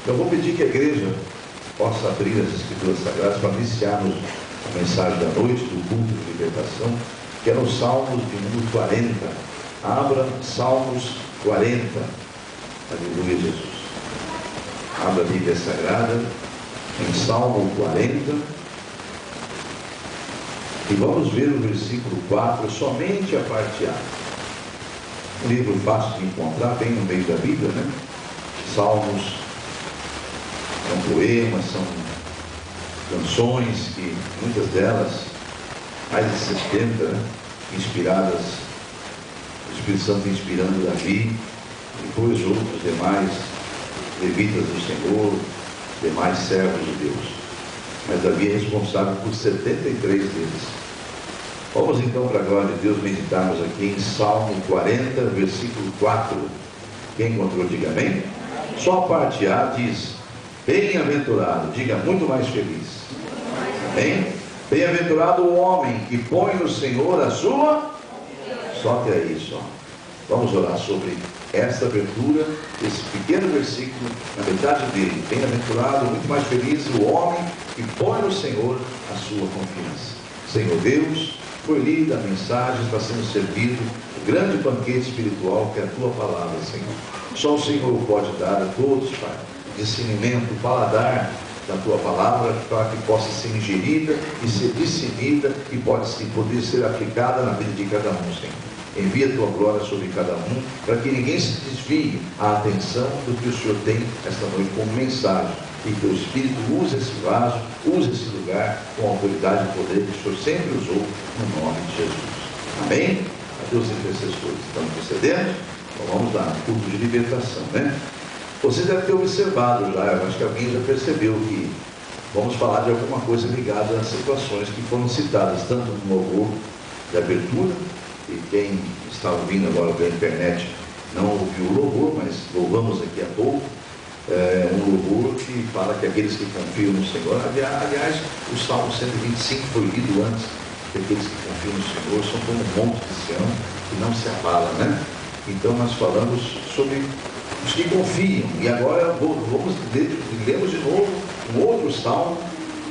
Eu vou pedir que a igreja possa abrir as Escrituras Sagradas para iniciarmos a mensagem da noite do culto de libertação, que é no Salmos de número 40. Abra Salmos 40. Aleluia, Jesus. Abra a Bíblia Sagrada em Salmo 40 e vamos ver o versículo 4, somente a parte A. Um livro fácil de encontrar, bem no meio da Bíblia, né? Salmos são poemas, são canções que muitas delas, mais de 70, né? Inspiradas, o Espírito Santo inspirando Davi, depois outros demais levitas do Senhor, demais servos de Deus. Mas Davi é responsável por 73 deles. Vamos então, para a glória de Deus, meditarmos aqui em Salmo 40, versículo 4. Quem encontrou, diga amém. Só a parte A diz: bem-aventurado, diga muito mais feliz. Amém? Bem-aventurado o homem que põe no Senhor a sua... Só que é isso, ó. Vamos orar sobre esta abertura, esse pequeno versículo, na metade dele. Bem-aventurado, muito mais feliz o homem que põe no Senhor a sua confiança. Senhor Deus, foi lida a mensagem, está sendo servido o grande banquete espiritual que é a Tua Palavra, Senhor. Só o Senhor pode dar a todos, Pai, discernimento, paladar da Tua Palavra, para que possa ser ingerida e ser discernida e poder ser aplicada na vida de cada um, Senhor. Envia a Tua glória sobre cada um, para que ninguém se desvie a atenção do que o Senhor tem esta noite como mensagem. E que o Espírito use esse vaso, use esse lugar com a autoridade e poder que o Senhor sempre usou, no nome de Jesus. Amém? A Deus intercessores. Estamos procedendo? Então vamos lá, culto de libertação, né? Você deve ter observado já, eu acho que alguém já percebeu que vamos falar de alguma coisa ligada às situações que foram citadas, tanto no louvor de abertura, e quem está ouvindo agora pela internet não ouviu o louvor, mas louvamos aqui há pouco, um louvor que fala que aqueles que confiam no Senhor, aliás, o Salmo 125 foi lido antes, que aqueles que confiam no Senhor são como um monte de Sião, que não se abala, né? Então nós falamos sobre os que confiam, e agora vamos lemos de novo um outro salmo,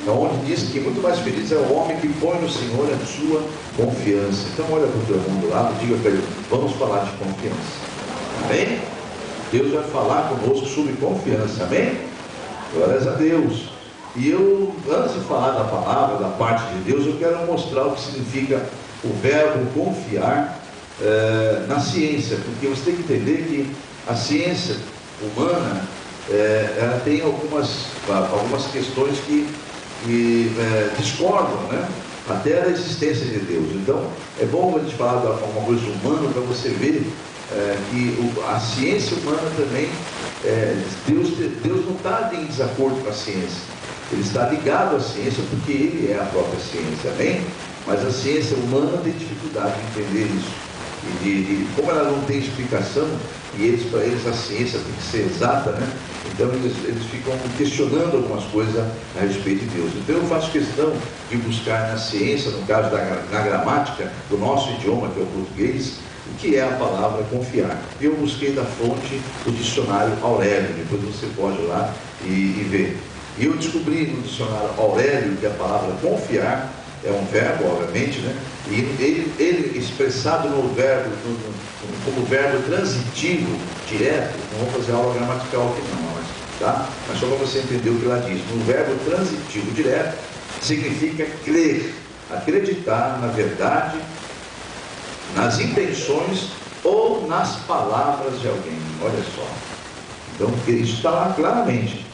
onde diz que muito mais feliz é o homem que põe no Senhor a sua confiança. Então olha para o teu irmão do lado, diga para ele: vamos falar de confiança. Amém? Deus vai falar conosco sobre confiança. Amém? Glórias a Deus. E eu, antes de falar da palavra, da parte de Deus, eu quero mostrar o que significa o verbo confiar na ciência, porque você tem que entender que a ciência humana ela tem algumas questões que discordam, né? Até da existência de Deus. Então é bom a gente falar de alguma coisa humana para você ver que a ciência humana também, Deus não está em desacordo com a ciência, Ele está ligado à ciência porque Ele é a própria ciência, amém? Mas a ciência humana tem dificuldade de entender isso. E como ela não tem explicação, e para eles a ciência tem que ser exata, né? Então eles ficam questionando algumas coisas a respeito de Deus. Então eu faço questão de buscar na ciência, no caso na gramática do nosso idioma, que é o português, o que é a palavra confiar. Eu busquei da fonte do dicionário Aurélio, depois você pode ir lá e ver. E eu descobri no dicionário Aurélio que a palavra confiar é um verbo, obviamente, né? E ele expressado no verbo, como verbo transitivo, direto. Não vou fazer aula gramatical aqui não, tá? Mas só para você entender o que ela diz. No verbo transitivo direto, significa crer, acreditar na verdade, nas intenções ou nas palavras de alguém. Olha só. Então, isso está lá claramente.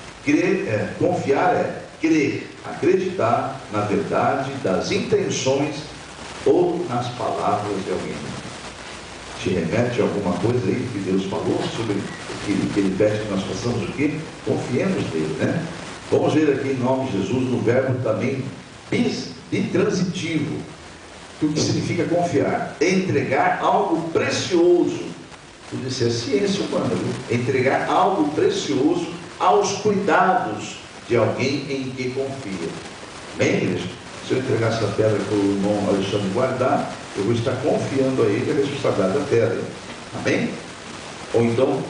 Confiar é crer, acreditar na verdade das intenções ou nas palavras de alguém. Te remete a alguma coisa aí que Deus falou sobre o que Ele pede que nós façamos o quê? Confiemos nele, né? Vamos ver aqui em nome de Jesus no verbo também intransitivo, o que significa confiar, entregar algo precioso. Tudo isso é ciência humana, viu? Entregar algo precioso aos cuidados de alguém em que confia. Bem, igreja? Se eu entregar essa pedra para o irmão Alexandre guardar, eu vou estar confiando a ele a responsabilidade da pedra. Amém? Ou então,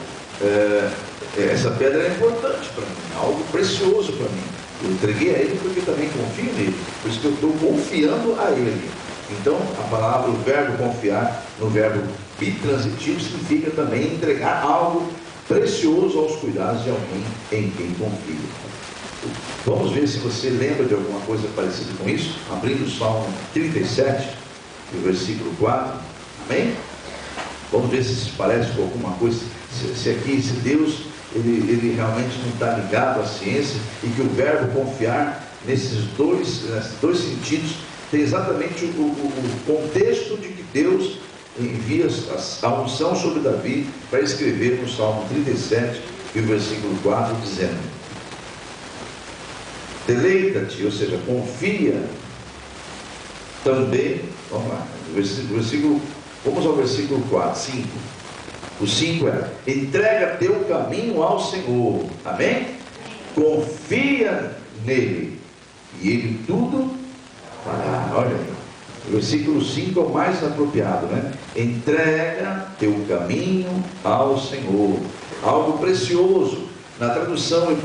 essa pedra é importante para mim, é algo precioso para mim. Eu entreguei a Ele porque também confio nele, por isso que eu estou confiando a Ele. Então, a palavra, o verbo confiar, no verbo bitransitivo, significa também entregar algo precioso aos cuidados de alguém em quem confia. Vamos ver se você lembra de alguma coisa parecida com isso, abrindo o Salmo 37, o versículo 4, amém? Vamos ver se parece com alguma coisa, se Deus, ele realmente não está ligado à ciência, e que o verbo confiar, nesses dois sentidos, tem exatamente o contexto de que Deus envia a unção sobre Davi para escrever no Salmo 37, e o versículo 4, dizendo: deleita-te, ou seja, confia também, vamos lá, vamos ao versículo 4, 5. O 5 é: entrega teu caminho ao Senhor, amém? Confia nele, e ele tudo fará. Olha aí, o versículo 5 é o mais apropriado, né? Entrega teu caminho ao Senhor, algo precioso. Na tradução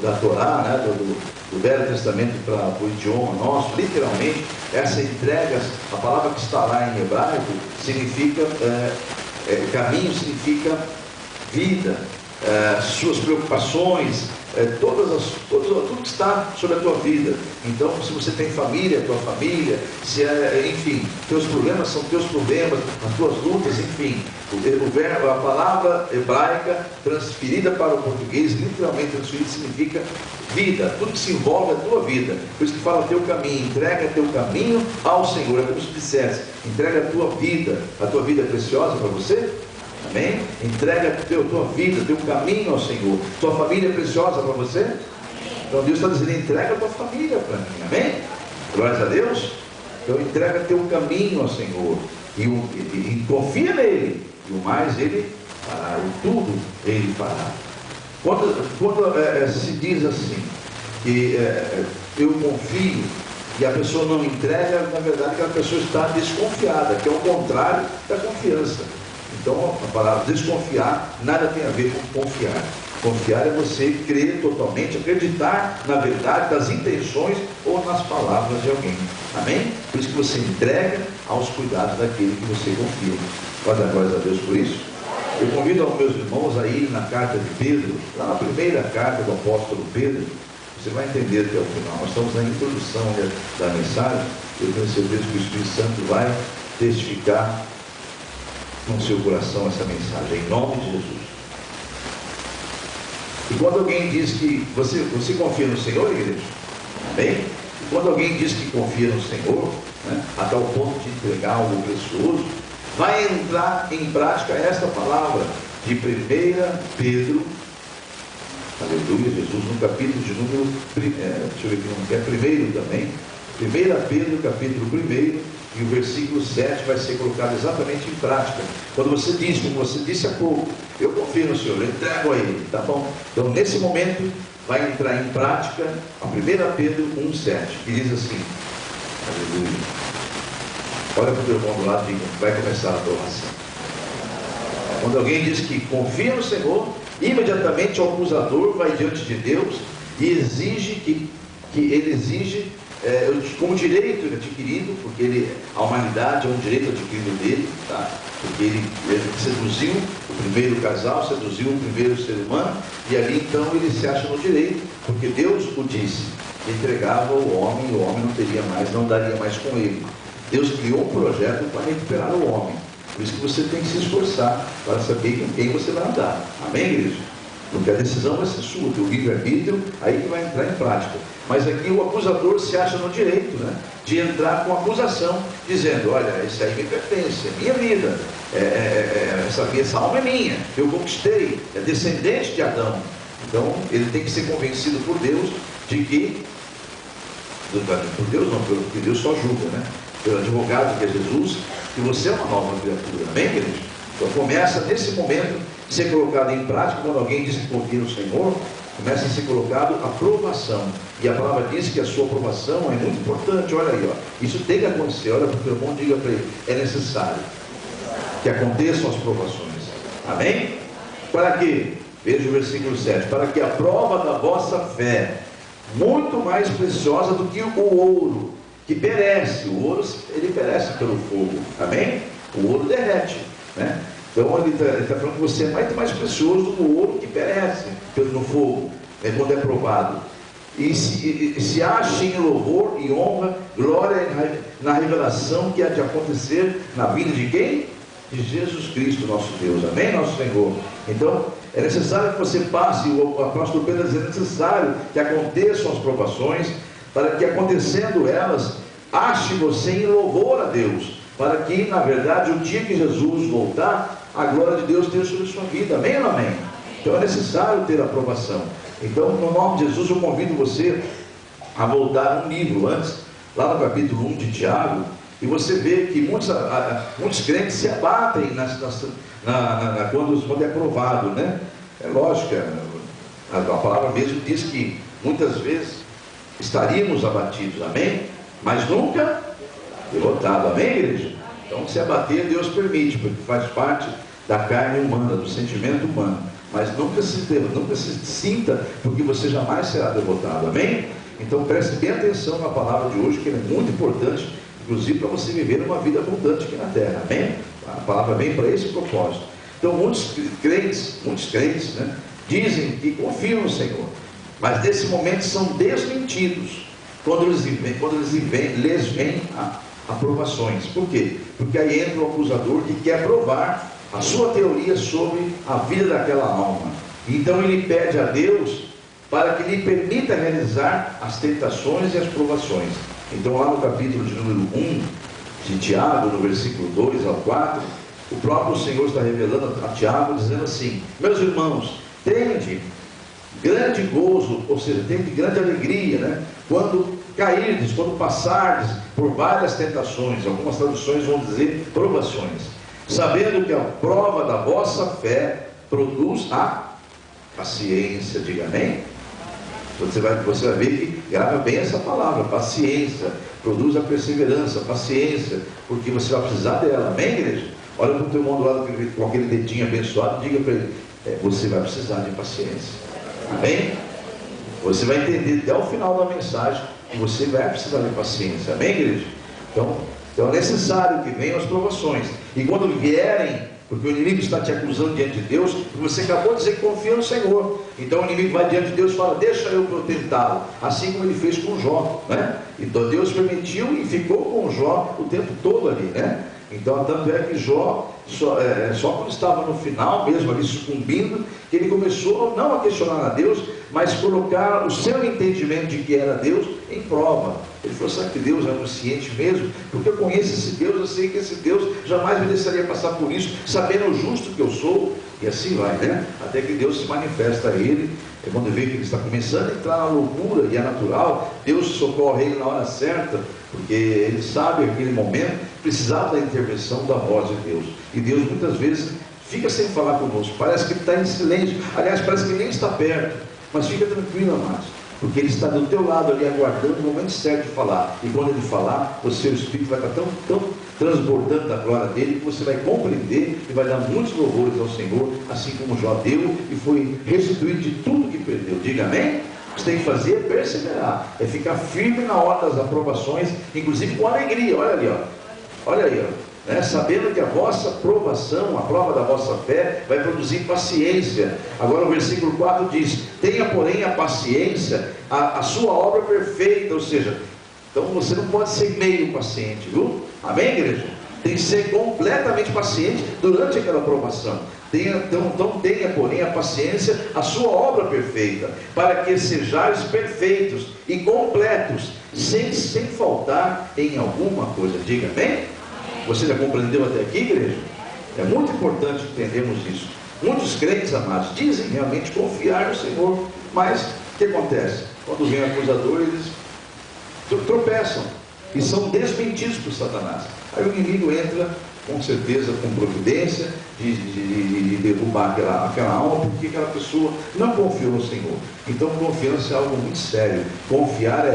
da Torá, né, do Velho Testamento para o idioma nosso, literalmente, essa entrega, a palavra que está lá em hebraico, significa, caminho significa vida, suas preocupações, tudo que está sobre a tua vida. Então, se você tem família, tua família, enfim, teus problemas são teus problemas, as tuas lutas, enfim. A palavra hebraica transferida para o português, literalmente transferida, significa vida, tudo que se envolve a tua vida. Por isso que fala teu caminho, entrega teu caminho ao Senhor. É como se dissesse: entrega a tua vida é preciosa para você? Amém? Entrega a tua vida, teu caminho ao Senhor. Tua família é preciosa para você? Então Deus está dizendo: entrega a tua família para mim, amém? Glórias a Deus. Então entrega teu caminho ao Senhor e confia nele, e o mais ele fará, o tudo ele fará. Quando se diz assim, que eu confio, e a pessoa não entrega, na verdade aquela pessoa está desconfiada, que é o contrário da confiança. Então a palavra desconfiar nada tem a ver com confiar. Confiar é você crer totalmente, acreditar na verdade das intenções ou nas palavras de alguém. Amém? Por isso que você entrega aos cuidados daquele que você confia. Pode dar glória a Deus por isso? Eu convido aos meus irmãos a ir na carta de Pedro, lá na primeira carta do apóstolo Pedro. Você vai entender até o final. Nós estamos na introdução da mensagem. Eu tenho certeza que o Espírito Santo vai testificar no seu coração essa mensagem, em nome de Jesus. E quando alguém diz que você confia no Senhor, igreja, bem? E quando alguém diz que confia no Senhor, né, até o ponto de entregar algo precioso, vai entrar em prática esta palavra de 1 Pedro, aleluia, Jesus, no capítulo de número, deixa eu ver aqui, não quer primeiro também, 1 Pedro, capítulo 1, e o versículo 7 vai ser colocado exatamente em prática. Quando você diz, como você disse há pouco, eu confio no Senhor, eu entrego a Ele, tá bom? Então nesse momento vai entrar em prática a 1 Pedro 1,7, que diz assim, aleluia. Olha para o teu irmão do lado e diga: vai começar a adoração. Quando alguém diz que confia no Senhor, imediatamente o acusador vai diante de Deus e exige que ele exige como direito adquirido, porque a humanidade é um direito adquirido dele, tá? Porque ele seduziu o primeiro casal, seduziu o primeiro ser humano, e ali então ele se acha no direito, porque Deus o disse, entregava o homem, e o homem não daria mais com ele. Deus criou um projeto para recuperar o homem. Por isso que você tem que se esforçar para saber com quem você vai andar. Amém, igreja? Porque a decisão vai ser sua, teu livre-arbítrio, aí que vai entrar em prática. Mas aqui o acusador se acha no direito, né, de entrar com acusação, dizendo: olha, esse aí me pertence, é minha vida, essa alma é minha, eu conquistei, é descendente de Adão. Então ele tem que ser convencido por Deus de que, por Deus não, porque Deus só julga, né, pelo advogado que é Jesus, que você é uma nova criatura. Amém, igreja? Então começa nesse momento a ser colocado em prática. Quando alguém diz que confia no Senhor, começa a ser colocado a aprovação. E a palavra diz que a sua aprovação é muito importante. Olha aí, ó. Isso tem que acontecer. Olha para o teu irmão, diga para ele: é necessário que aconteçam as provações. Amém? Para quê? Veja o versículo 7. Para que a prova da vossa fé, muito mais preciosa do que o ouro, que perece. O ouro, ele perece pelo fogo. Amém? O ouro derrete, né? Então ele está falando que você é muito mais precioso do que o ouro que perece no fogo, né, quando é provado. E se ache em louvor e honra, glória na revelação que há de acontecer na vida de quem? De Jesus Cristo, nosso Deus. Amém, nosso Senhor? Então é necessário que você passe, o apóstolo Pedro diz, é necessário que aconteçam as provações, para que acontecendo elas, ache você em louvor a Deus, para que na verdade o dia que Jesus voltar, a glória de Deus esteja sobre a sua vida. Amém ou não amém? Então é necessário ter a aprovação. Então, no nome de Jesus, eu convido você a voltar um livro antes, lá no capítulo 1 de Tiago, e você vê que muitos crentes se abatem quando é provado, né? É lógico, a palavra mesmo diz que muitas vezes estaríamos abatidos, amém? Mas nunca derrotado, amém, igreja? Então, se abater, Deus permite, porque faz parte da carne humana, do sentimento humano. Mas nunca se sinta, porque você jamais será derrotado, amém? Então preste bem atenção na palavra de hoje, que ela é muito importante, inclusive para você viver uma vida abundante aqui na terra, amém? A palavra vem para esse propósito. Então muitos crentes, né, dizem que confiam no Senhor, mas nesse momento são desmentidos quando lhes vêm aprovações. Por quê? Porque aí entra o acusador que quer provar a sua teoria sobre a vida daquela alma. Então ele pede a Deus para que lhe permita realizar as tentações e as provações. Então lá no capítulo de número 1 de Tiago, no versículo 2 ao 4, o próprio Senhor está revelando a Tiago, dizendo assim: meus irmãos, tende grande gozo, ou seja, tende grande alegria, né, quando cairdes, quando passardes por várias tentações. Algumas traduções vão dizer provações, sabendo que a prova da vossa fé produz a paciência. Diga amém? Você vai ver que grava bem essa palavra, paciência, produz a perseverança, paciência, porque você vai precisar dela, amém, igreja? Olha para o teu irmão do lado com aquele dedinho abençoado, diga para ele, você vai precisar de paciência, amém? Você vai entender até o final da mensagem que você vai precisar de paciência, amém, igreja? Então é necessário que venham as provações, e quando vierem, porque o inimigo está te acusando diante de Deus, porque você acabou de dizer que confia no Senhor. Então o inimigo vai diante de Deus e fala, deixa eu tentá-lo, assim como ele fez com Jó, né? Então Deus permitiu e ficou com Jó o tempo todo ali, né? Então tanto é que Jó, só quando estava no final mesmo ali sucumbindo, que ele começou não a questionar a Deus, mas colocar o seu entendimento de que era Deus em prova. Ele falou, sabe que Deus é onisciente mesmo? Porque eu conheço esse Deus, eu sei que esse Deus jamais me deixaria passar por isso, sabendo o justo que eu sou. E assim vai, né? Até que Deus se manifesta a ele. É quando vê que ele está começando a entrar na loucura, e é natural, Deus socorre ele na hora certa, porque ele sabe aquele momento precisava da intervenção da voz de Deus. E Deus muitas vezes fica sem falar conosco, parece que ele está em silêncio, aliás, parece que ele nem está perto, mas fica tranquilo, amados, porque ele está do teu lado ali aguardando o momento certo de falar. E quando ele falar, o seu espírito vai estar tão transbordando da glória dele, que você vai compreender e vai dar muitos louvores ao Senhor, assim como Jó deu e foi restituído de tudo que perdeu. Diga amém? O que você tem que fazer é perseverar, é ficar firme na hora das aprovações, inclusive com alegria. Olha ali, ó. Olha aí, ó. Né? Sabendo que a vossa provação, a prova da vossa fé, vai produzir paciência. Agora o versículo 4 diz, tenha porém a paciência, a sua obra perfeita. Ou seja, então você não pode ser meio paciente, viu? Amém, igreja? Tem que ser completamente paciente durante aquela provação. Então tenha porém a paciência, a sua obra perfeita, para que sejais perfeitos e completos, sem faltar em alguma coisa. Diga amém? Você já compreendeu até aqui, igreja? É muito importante entendermos isso. Muitos crentes, amados, dizem realmente confiar no Senhor, mas o que acontece? Quando vem o acusador, eles tropeçam e são desmentidos por Satanás. Aí o inimigo entra, com certeza, com providência, de derrubar aquela alma, porque aquela pessoa não confiou no Senhor. Então confiança é algo muito sério. Confiar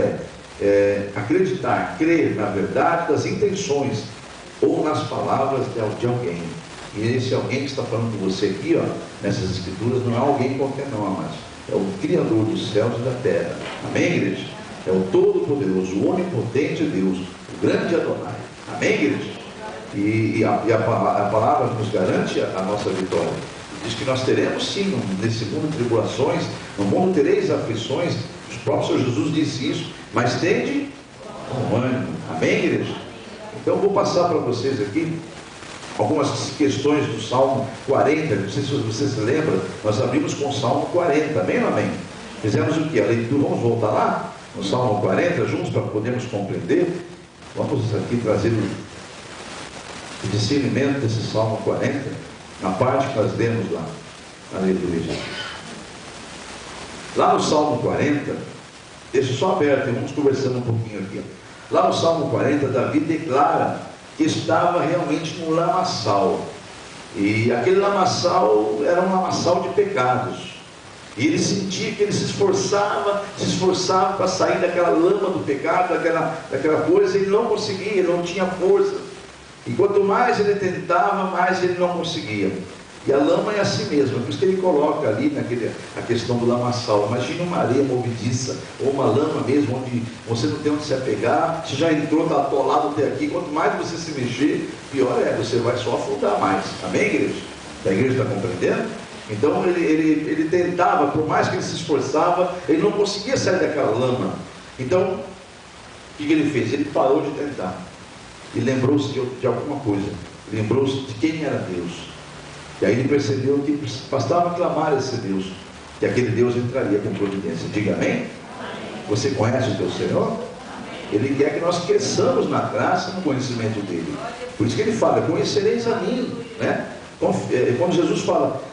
é acreditar, crer na verdade das intenções ou nas palavras de alguém. E esse alguém que está falando com você aqui, ó, nessas escrituras, não é alguém qualquer não, amados. É o Criador dos céus e da terra. Amém, igreja? É o Todo-Poderoso, o Onipotente Deus, o grande Adonai. Amém, igreja? E a palavra nos garante a nossa vitória. Diz que nós teremos sim, nesse mundo tribulações, no mundo tereis aflições. O próprio Senhor Jesus disse isso, mas tende com ânimo. Amém, igreja? Então eu vou passar para vocês aqui algumas questões do Salmo 40, não sei se você se lembra, nós abrimos com o Salmo 40, amém ou amém? Fizemos o que? A leitura, vamos voltar lá, no Salmo 40, juntos, para podermos compreender. Vamos aqui trazer o discernimento desse Salmo 40, na parte que nós lemos lá, na leitura de Jesus. Lá no Salmo 40, deixa só aberto, vamos conversando um pouquinho aqui. Lá no Salmo 40, Davi declara que estava realmente num lamaçal. E aquele lamaçal era um lamaçal de pecados. E ele sentia que ele se esforçava para sair daquela lama do pecado, daquela coisa, e ele não conseguia, ele não tinha força. E quanto mais ele tentava, mais ele não conseguia. E a lama é assim mesmo, é por isso que ele coloca ali a questão do lamaçal. Imagina uma areia movediça, ou uma lama mesmo, onde você não tem onde se apegar, você já entrou, está atolado até aqui, quanto mais você se mexer, pior é, você vai só afundar mais. Amém, igreja? A igreja está compreendendo? Então ele tentava, por mais que ele se esforçava, ele não conseguia sair daquela lama. Então, o que ele fez? Ele parou de tentar, e lembrou-se de alguma coisa, lembrou-se de quem era Deus. E aí ele percebeu que bastava clamar a esse Deus, que aquele Deus entraria com providência. Diga amém? Amém. Você conhece o teu Senhor? Amém. Ele quer que nós cresçamos na graça e no conhecimento dele. Por isso que ele fala, conhecereis a mim, né? Quando Jesus fala,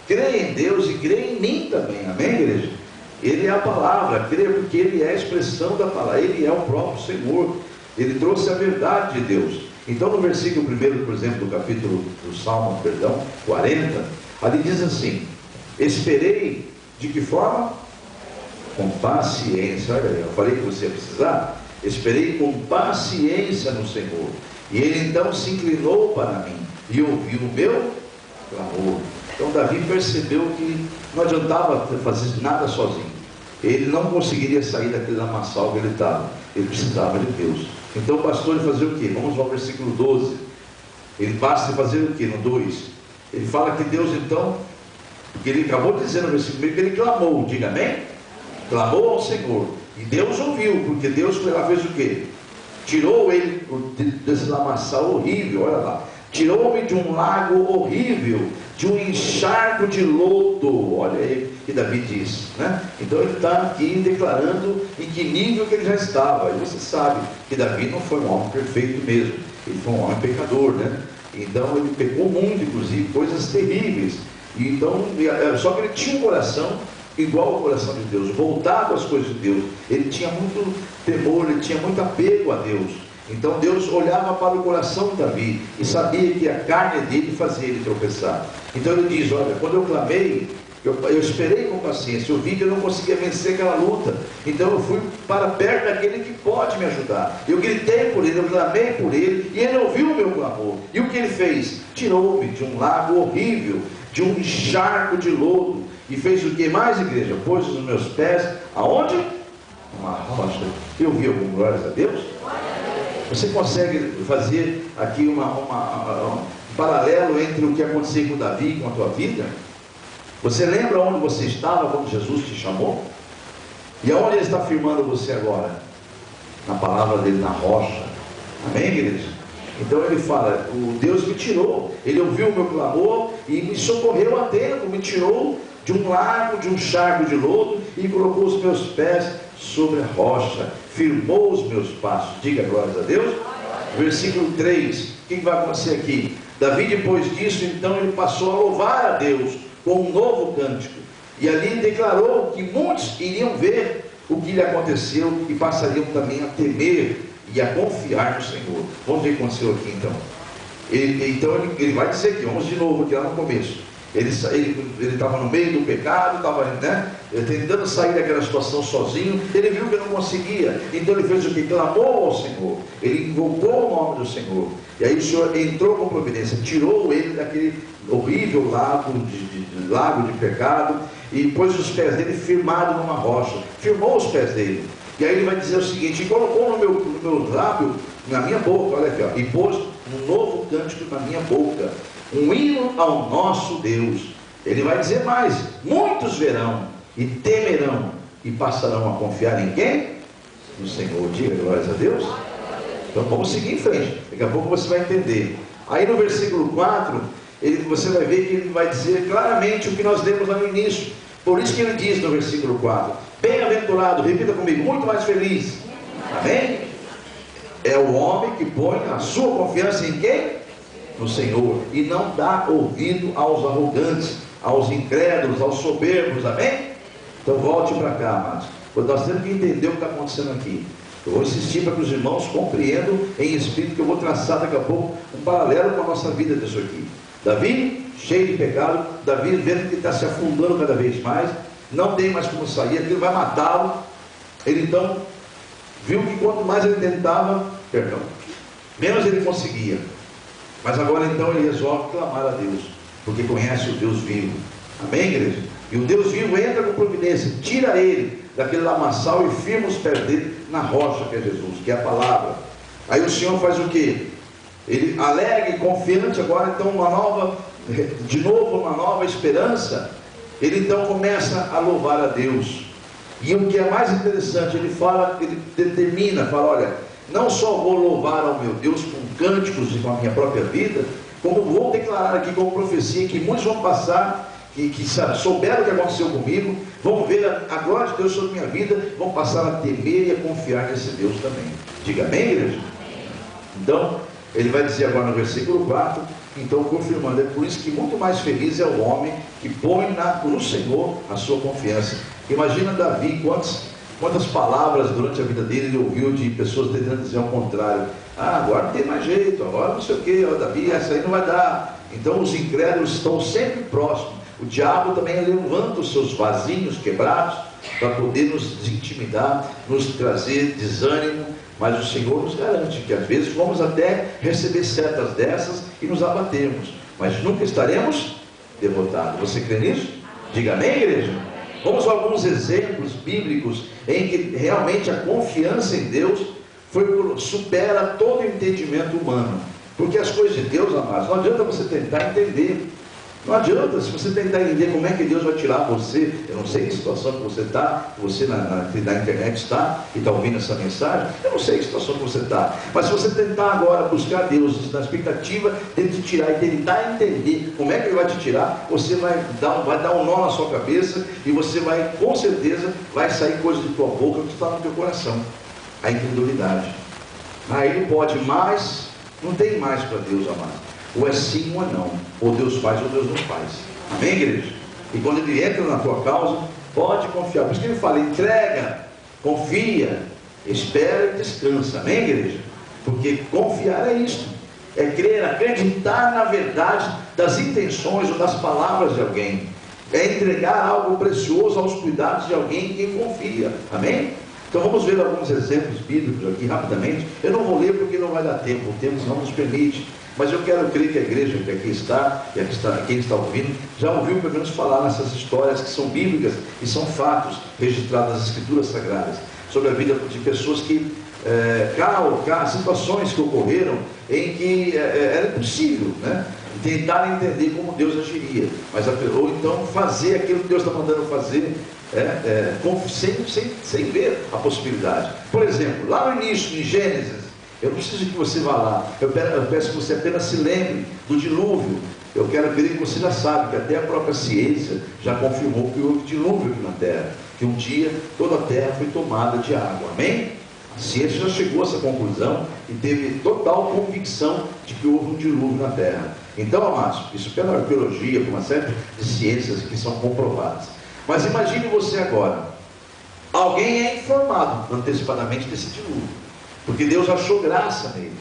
creia em Deus e creia em mim também. Amém, igreja? Ele é a palavra, creia porque ele é a expressão da palavra, ele é o próprio Senhor. Ele trouxe a verdade de Deus. Então no versículo 1, por exemplo, do capítulo do Salmo, 40, ali diz assim: esperei de que forma? Com paciência. Olha aí, eu falei que você ia precisar. Esperei com paciência no Senhor, e ele então se inclinou para mim e ouviu o meu clamor. Então Davi percebeu que não adiantava fazer nada sozinho, ele não conseguiria sair daquele lamaçal que ele estava, ele precisava de Deus. Então o pastor ele fazia o quê? Vamos ao versículo 12. Ele basta fazer o quê? No 2. Ele fala que Deus então, porque ele acabou de dizer no versículo 1 que ele clamou, diga amém? Clamou ao Senhor, e Deus ouviu, porque Deus foi lá, fez o quê? Tirou ele desse lamaçal horrível, olha lá. Tirou-me de um lago horrível, de um encharco de lodo. Olha aí que Davi diz, né? Então ele está aqui declarando em que nível que ele já estava. E você sabe que Davi não foi um homem perfeito mesmo, ele foi um homem pecador, né? Então ele pecou muito, inclusive, coisas terríveis. E então, só que ele tinha um coração igual ao coração de Deus, voltado às coisas de Deus. Ele tinha muito temor, ele tinha muito apego a Deus. Então Deus olhava para o coração de Davi e sabia que a carne dele fazia ele tropeçar. Então ele diz, olha, quando eu clamei, eu esperei com paciência, eu vi que eu não conseguia vencer aquela luta, então eu fui para perto daquele que pode me ajudar. Eu gritei por ele, eu clamei por ele, e ele ouviu o meu clamor. E o que ele fez? Tirou-me de um lago horrível, de um encharco de lodo, e fez o que mais, igreja? Pôs os meus pés, aonde? Uma rocha. Eu vi algum glórias a Deus? Você consegue fazer aqui um paralelo entre o que aconteceu com Davi e com a tua vida? Você lembra onde você estava quando Jesus te chamou? E aonde ele está firmando você agora? Na palavra dele, na rocha. Amém, igreja? Então ele fala, o Deus me tirou, ele ouviu o meu clamor e me socorreu a tempo, me tirou de um lago, de um charco de lodo, e colocou os meus pés sobre a rocha, firmou os meus passos. Diga glórias a Deus. Versículo 3, o que vai acontecer aqui? Davi, depois disso, então ele passou a louvar a Deus com um novo cântico, e ali declarou que muitos iriam ver o que lhe aconteceu e passariam também a temer e a confiar no Senhor. Vamos ver o que aconteceu aqui então. Ele vai dizer aqui, vamos de novo aqui lá no começo. Ele estava no meio do pecado, estava, né, tentando sair daquela situação sozinho. Ele viu que não conseguia, então ele fez o que? Clamou ao Senhor, ele invocou o nome do Senhor, e aí o Senhor entrou com providência, tirou ele daquele horrível lago de pecado, e pôs os pés dele firmados numa rocha, firmou os pés dele. E aí ele vai dizer o seguinte: e colocou no meu lábio, na minha boca, olha aqui, ó, e pôs um novo cântico na minha boca, um hino ao nosso Deus. Ele vai dizer mais: muitos verão e temerão e passarão a confiar em quem? No Senhor. Diga glórias a Deus. Então vamos seguir em frente, daqui a pouco você vai entender. Aí no versículo 4, você vai ver que ele vai dizer claramente o que nós lemos lá no início. Por isso que ele diz no versículo 4: bem-aventurado, repita comigo, muito mais feliz. Amém? É o homem que põe a sua confiança em quem? No Senhor, e não dá ouvido aos arrogantes, aos incrédulos, aos soberbos. Amém? Então volte para cá, amados. Nós temos que entender o que está acontecendo aqui. Eu vou insistir para que os irmãos compreendam em espírito, que eu vou traçar daqui a pouco um paralelo com a nossa vida disso aqui. Davi, cheio de pecado, Davi vendo que está se afundando cada vez mais, não tem mais como sair, aquilo vai matá-lo. Ele então viu que quanto mais ele tentava, menos ele conseguia. Mas agora então ele resolve clamar a Deus, porque conhece o Deus vivo. Amém, igreja? E o Deus vivo entra com providência, tira ele daquele lamaçal e firma os pés dele na rocha que é Jesus, que é a palavra. Aí o Senhor faz o quê? Ele alegre e confiante agora, então uma nova esperança. Ele então começa a louvar a Deus. E o que é mais interessante, ele determina, olha, não só vou louvar ao meu Deus com cânticos e com a minha própria vida, como vou declarar aqui como profecia que muitos vão passar, que souberam o que aconteceu comigo, vão ver a glória de Deus sobre a minha vida, vão passar a temer e a confiar nesse Deus também. Diga amém, igreja? Então, ele vai dizer agora no versículo 4, então confirmando, é por isso que muito mais feliz é o homem que põe no Senhor a sua confiança. Imagina Davi, quantas palavras durante a vida dele ele ouviu de pessoas tentando dizer ao contrário. Agora não tem mais jeito, agora não sei o que, Davi, essa aí não vai dar. Então os incrédulos estão sempre próximos. O diabo também levanta os seus vasinhos quebrados para poder nos intimidar, nos trazer desânimo. Mas o Senhor nos garante que às vezes vamos até receber setas dessas e nos abatermos, mas nunca estaremos derrotados. Você crê nisso? Diga amém, igreja? Vamos a alguns exemplos bíblicos em que realmente a confiança em Deus supera todo o entendimento humano. Porque as coisas de Deus, amados, não adianta você tentar entender. Não adianta, se você tentar entender como é que Deus vai tirar você, eu não sei que situação que você está, você na internet está e está ouvindo essa mensagem, eu não sei que situação que você está, mas se você tentar agora buscar Deus na expectativa de te tirar e tentar entender como é que Ele vai te tirar, você vai dar um nó na sua cabeça e você vai, com certeza, vai sair coisa de tua boca que está no teu coração, a incredulidade. Ele pode mais, não tem mais para Deus, amado. Ou é sim ou é não, ou Deus faz ou Deus não faz. Amém, igreja? E quando Ele entra na tua causa, pode confiar. Por isso que Ele fala: entrega, confia, espera e descansa. Amém, igreja? Porque confiar é isto, é crer, acreditar na verdade das intenções ou das palavras de alguém, é entregar algo precioso aos cuidados de alguém em quem confia. Amém? Então vamos ver alguns exemplos bíblicos aqui rapidamente. Eu não vou ler porque não vai dar tempo, o tempo não nos permite. Mas eu quero crer que a igreja que aqui está, quem está ouvindo, já ouviu pelo menos falar nessas histórias que são bíblicas e são fatos registrados nas Escrituras Sagradas, sobre a vida de pessoas que, situações que ocorreram em que era impossível, né, tentar entender como Deus agiria, ou então fazer aquilo que Deus está mandando fazer, sem ver a possibilidade. Por exemplo, lá no início, em Gênesis, eu não preciso que você vá lá, eu peço que você apenas se lembre do dilúvio. Eu quero crer que você já sabe que até a própria ciência já confirmou que houve dilúvio aqui na terra, que um dia toda a terra foi tomada de água. Amém? A ciência já chegou a essa conclusão e teve total convicção de que houve um dilúvio na terra. Então, amados, isso pela arqueologia, por uma série de ciências que são comprovadas. Mas imagine você agora, alguém é informado antecipadamente desse dilúvio, porque Deus achou graça nele,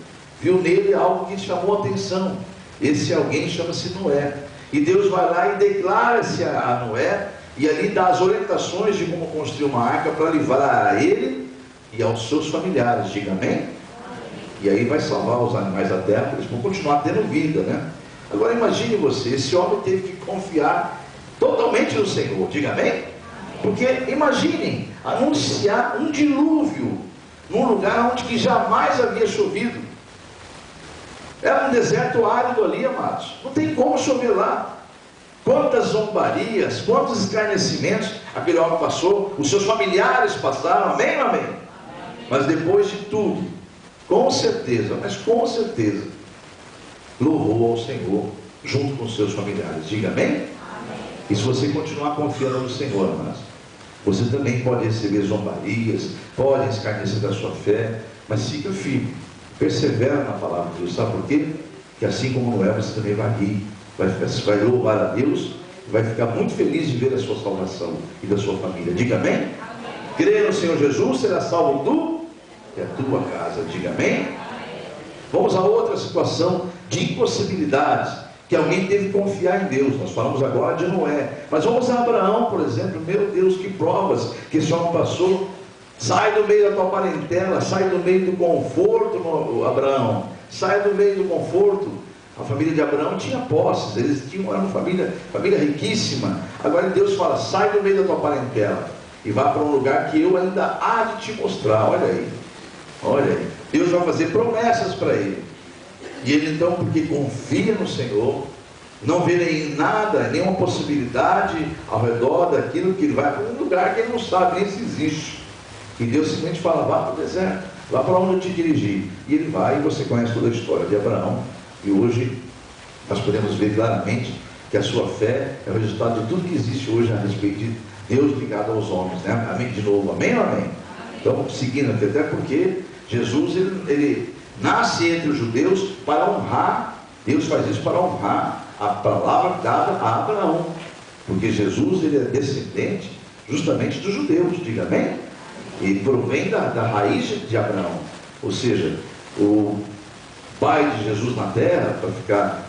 viu nele algo que chamou a atenção. Esse alguém chama-se Noé. E Deus vai lá e declara-se a Noé, e ali dá as orientações de como construir uma arca para livrar a ele e aos seus familiares. Diga amém? E aí vai salvar os animais da terra, eles vão continuar tendo vida, né? Agora imagine você, esse homem teve que confiar totalmente no Senhor. Diga amém? Porque imaginem, anunciar um dilúvio num lugar onde que jamais havia chovido. Era um deserto árido ali, amados. Não tem como chover lá. Quantas zombarias, quantos escarnecimentos aquele homem passou, os seus familiares passaram, amém ou amém? Mas depois de tudo, com certeza, mas com certeza, louvou ao Senhor junto com os seus familiares. Diga amém? Amém. E se você continuar confiando no Senhor, amados, você também pode receber zombarias, pode escarnecer da sua fé, mas fica firme, persevera na palavra de Deus. Sabe por quê? Que assim como Noé, você também vai rir, vai louvar a Deus, vai ficar muito feliz de ver a sua salvação e da sua família. Diga amém? Amém. Crê no Senhor Jesus, será salvo tu e a tua casa. Diga amém? Amém. Vamos a outra situação de impossibilidades, que alguém teve que confiar em Deus. Nós falamos agora de Noé, mas vamos a Abraão, por exemplo. Meu Deus, que provas que esse homem passou. Sai do meio da tua parentela, sai do meio do conforto, Abraão, sai do meio do conforto. A família de Abraão tinha posses, eles eram uma família riquíssima. Agora Deus fala, sai do meio da tua parentela e vá para um lugar que eu ainda há de te mostrar. Olha aí, olha aí, Deus vai fazer promessas para ele. E ele então, porque confia no Senhor, não vê nem nada, nenhuma possibilidade ao redor daquilo, que ele vai para um lugar que ele não sabe nem se existe. E Deus simplesmente fala, vá para o deserto, vá para onde eu te dirigir. E ele vai, e você conhece toda a história de Abraão. E hoje nós podemos ver claramente que a sua fé é o resultado de tudo que existe hoje a respeito de Deus ligado aos homens, né? Amém? De novo, amém ou amém? Então, seguindo aqui, até porque Jesus, ele nasce entre os judeus para honrar, Deus faz isso para honrar a palavra dada a Abraão, porque Jesus, ele é descendente justamente dos judeus. Diga amém? E provém da raiz de Abraão, ou seja, o pai de Jesus na terra, para ficar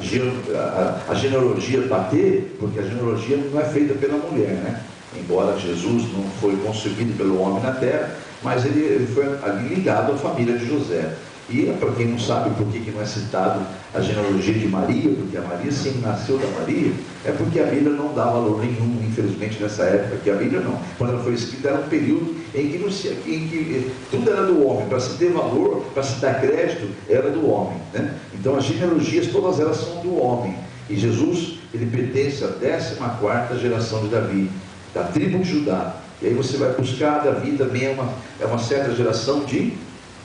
a genealogia bater, porque a genealogia não é feita pela mulher, né? Embora Jesus não foi concebido pelo homem na terra, mas ele foi ali ligado à família de José. E para quem não sabe por que não é citado a genealogia de Maria, porque a Maria sim nasceu da Maria, é porque a Bíblia não dá valor nenhum, infelizmente, nessa época, que a Bíblia não. Quando ela foi escrita, era um período em que tudo era do homem, para se ter valor, para se dar crédito, era do homem, né? Então as genealogias, todas elas são do homem. E Jesus, ele pertence à 14ª geração de Davi, da tribo de Judá. E aí você vai buscar, Davi também é uma certa geração de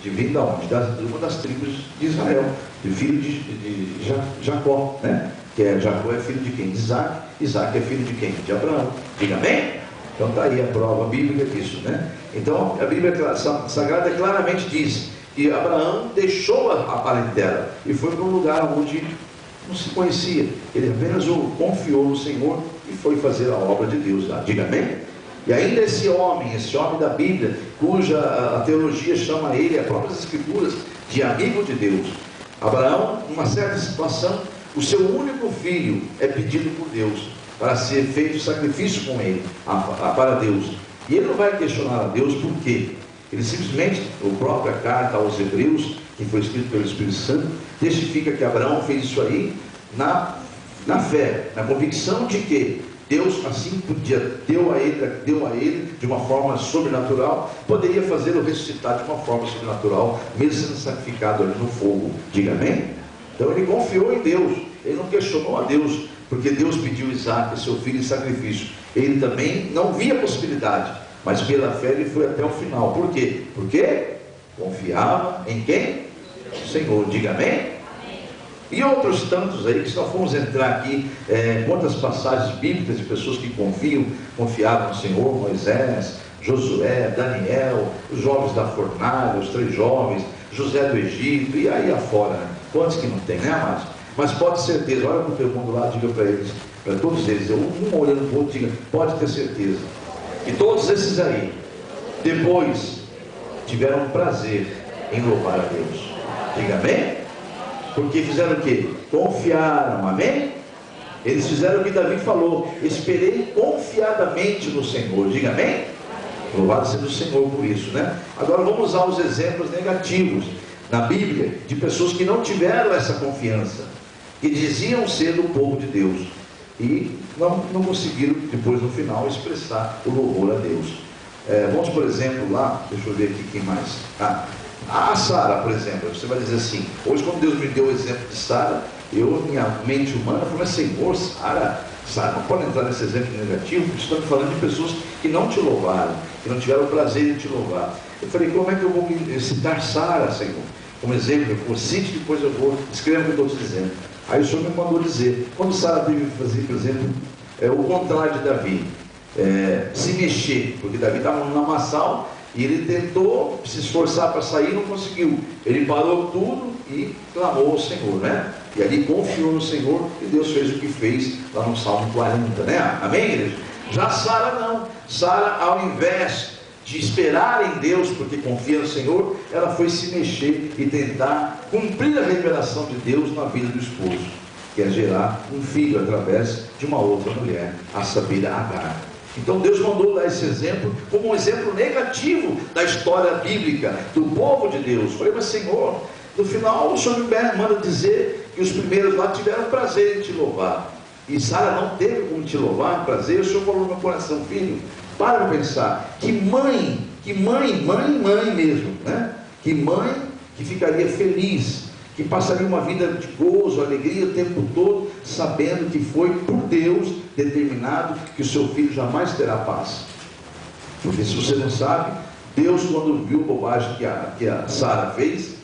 vindo aonde? De uma das tribos de Israel, de filho de Jacó, né? Que Jacó é filho de quem? De Isaac. Isaac é filho de quem? De Abraão. Diga amém? Então está aí a prova bíblica disso, né? Então a Bíblia Sagrada claramente diz que Abraão deixou a parentela e foi para um lugar onde não se conhecia. Ele apenas confiou no Senhor e foi fazer a obra de Deus lá. Diga amém? E ainda esse homem da Bíblia, cuja a teologia chama ele, as próprias escrituras, de amigo de Deus. Abraão, numa certa situação, o seu único filho é pedido por Deus para ser feito sacrifício com ele, para Deus. E ele não vai questionar a Deus por quê. Ele simplesmente, a própria carta aos Hebreus, que foi escrita pelo Espírito Santo, testifica que Abraão fez isso aí na fé, na convicção de que Deus, assim deu a ele de uma forma sobrenatural, poderia fazê-lo ressuscitar de uma forma sobrenatural, mesmo sendo sacrificado ali no fogo. Diga amém? Então ele confiou em Deus, ele não questionou a Deus, porque Deus pediu Isaac, seu filho, em sacrifício. Ele também não via possibilidade, mas pela fé ele foi até o final. Por quê? Porque confiava em quem? O Senhor. Diga amém? E outros tantos aí, que se nós formos entrar aqui, quantas passagens bíblicas de pessoas que confiavam no Senhor: Moisés, Josué, Daniel, os jovens da fornalha, os 3 jovens, José do Egito, e aí afora, né? Quantos que não tem, né, amados? Mas pode ter certeza, olha para o teu mundo lá, diga para eles, para todos eles, um olhando para o outro, diga, pode ter certeza, que todos esses aí, depois, tiveram prazer em louvar a Deus. Diga amém? Porque fizeram o quê? Confiaram, amém? Eles fizeram o que Davi falou: esperei confiadamente no Senhor. Diga amém? Louvado seja o Senhor por isso, né? Agora vamos usar os exemplos negativos na Bíblia de pessoas que não tiveram essa confiança, que diziam ser do povo de Deus e não conseguiram depois no final expressar o louvor a Deus. Vamos, por exemplo, lá, deixa eu ver aqui quem mais. A Sara, por exemplo. Você vai dizer assim: hoje, quando Deus me deu o exemplo de Sara, minha mente humana falou: mas Senhor, Sara não pode entrar nesse exemplo negativo, porque estamos falando de pessoas que não te louvaram, que não tiveram o prazer de te louvar. Eu falei: como é que eu vou citar Sara, Senhor, como exemplo? Eu vou citar, depois eu vou escrever o que eu estou te dizendo. Aí o Senhor me mandou dizer, quando Sara teve que fazer, por exemplo, o contrário de Davi, se mexer, porque Davi estava no lamaçal e ele tentou se esforçar para sair e não conseguiu. Ele parou tudo e clamou ao Senhor, né? E ali confiou no Senhor e Deus fez o que fez lá no Salmo 40, né? Amém, igreja? Já Sara não. Sara, ao invés de esperar em Deus, porque confia no Senhor, ela foi se mexer e tentar cumprir a revelação de Deus na vida do esposo, que é gerar um filho através de uma outra mulher, a saber, Agar. Então Deus mandou dar esse exemplo como um exemplo negativo da história bíblica do povo de Deus. Falei: mas Senhor, no final o Senhor me manda dizer que os primeiros lá tiveram prazer em te louvar, e Sara não teve como te louvar, prazer. O Senhor falou no meu coração: filho, para pensar, que mãe mesmo, né? Que mãe que ficaria feliz, que passaria uma vida de gozo, alegria o tempo todo, sabendo que foi por Deus determinado que o seu filho jamais terá paz. Porque se você não sabe, Deus, quando viu a bobagem que a Sara fez,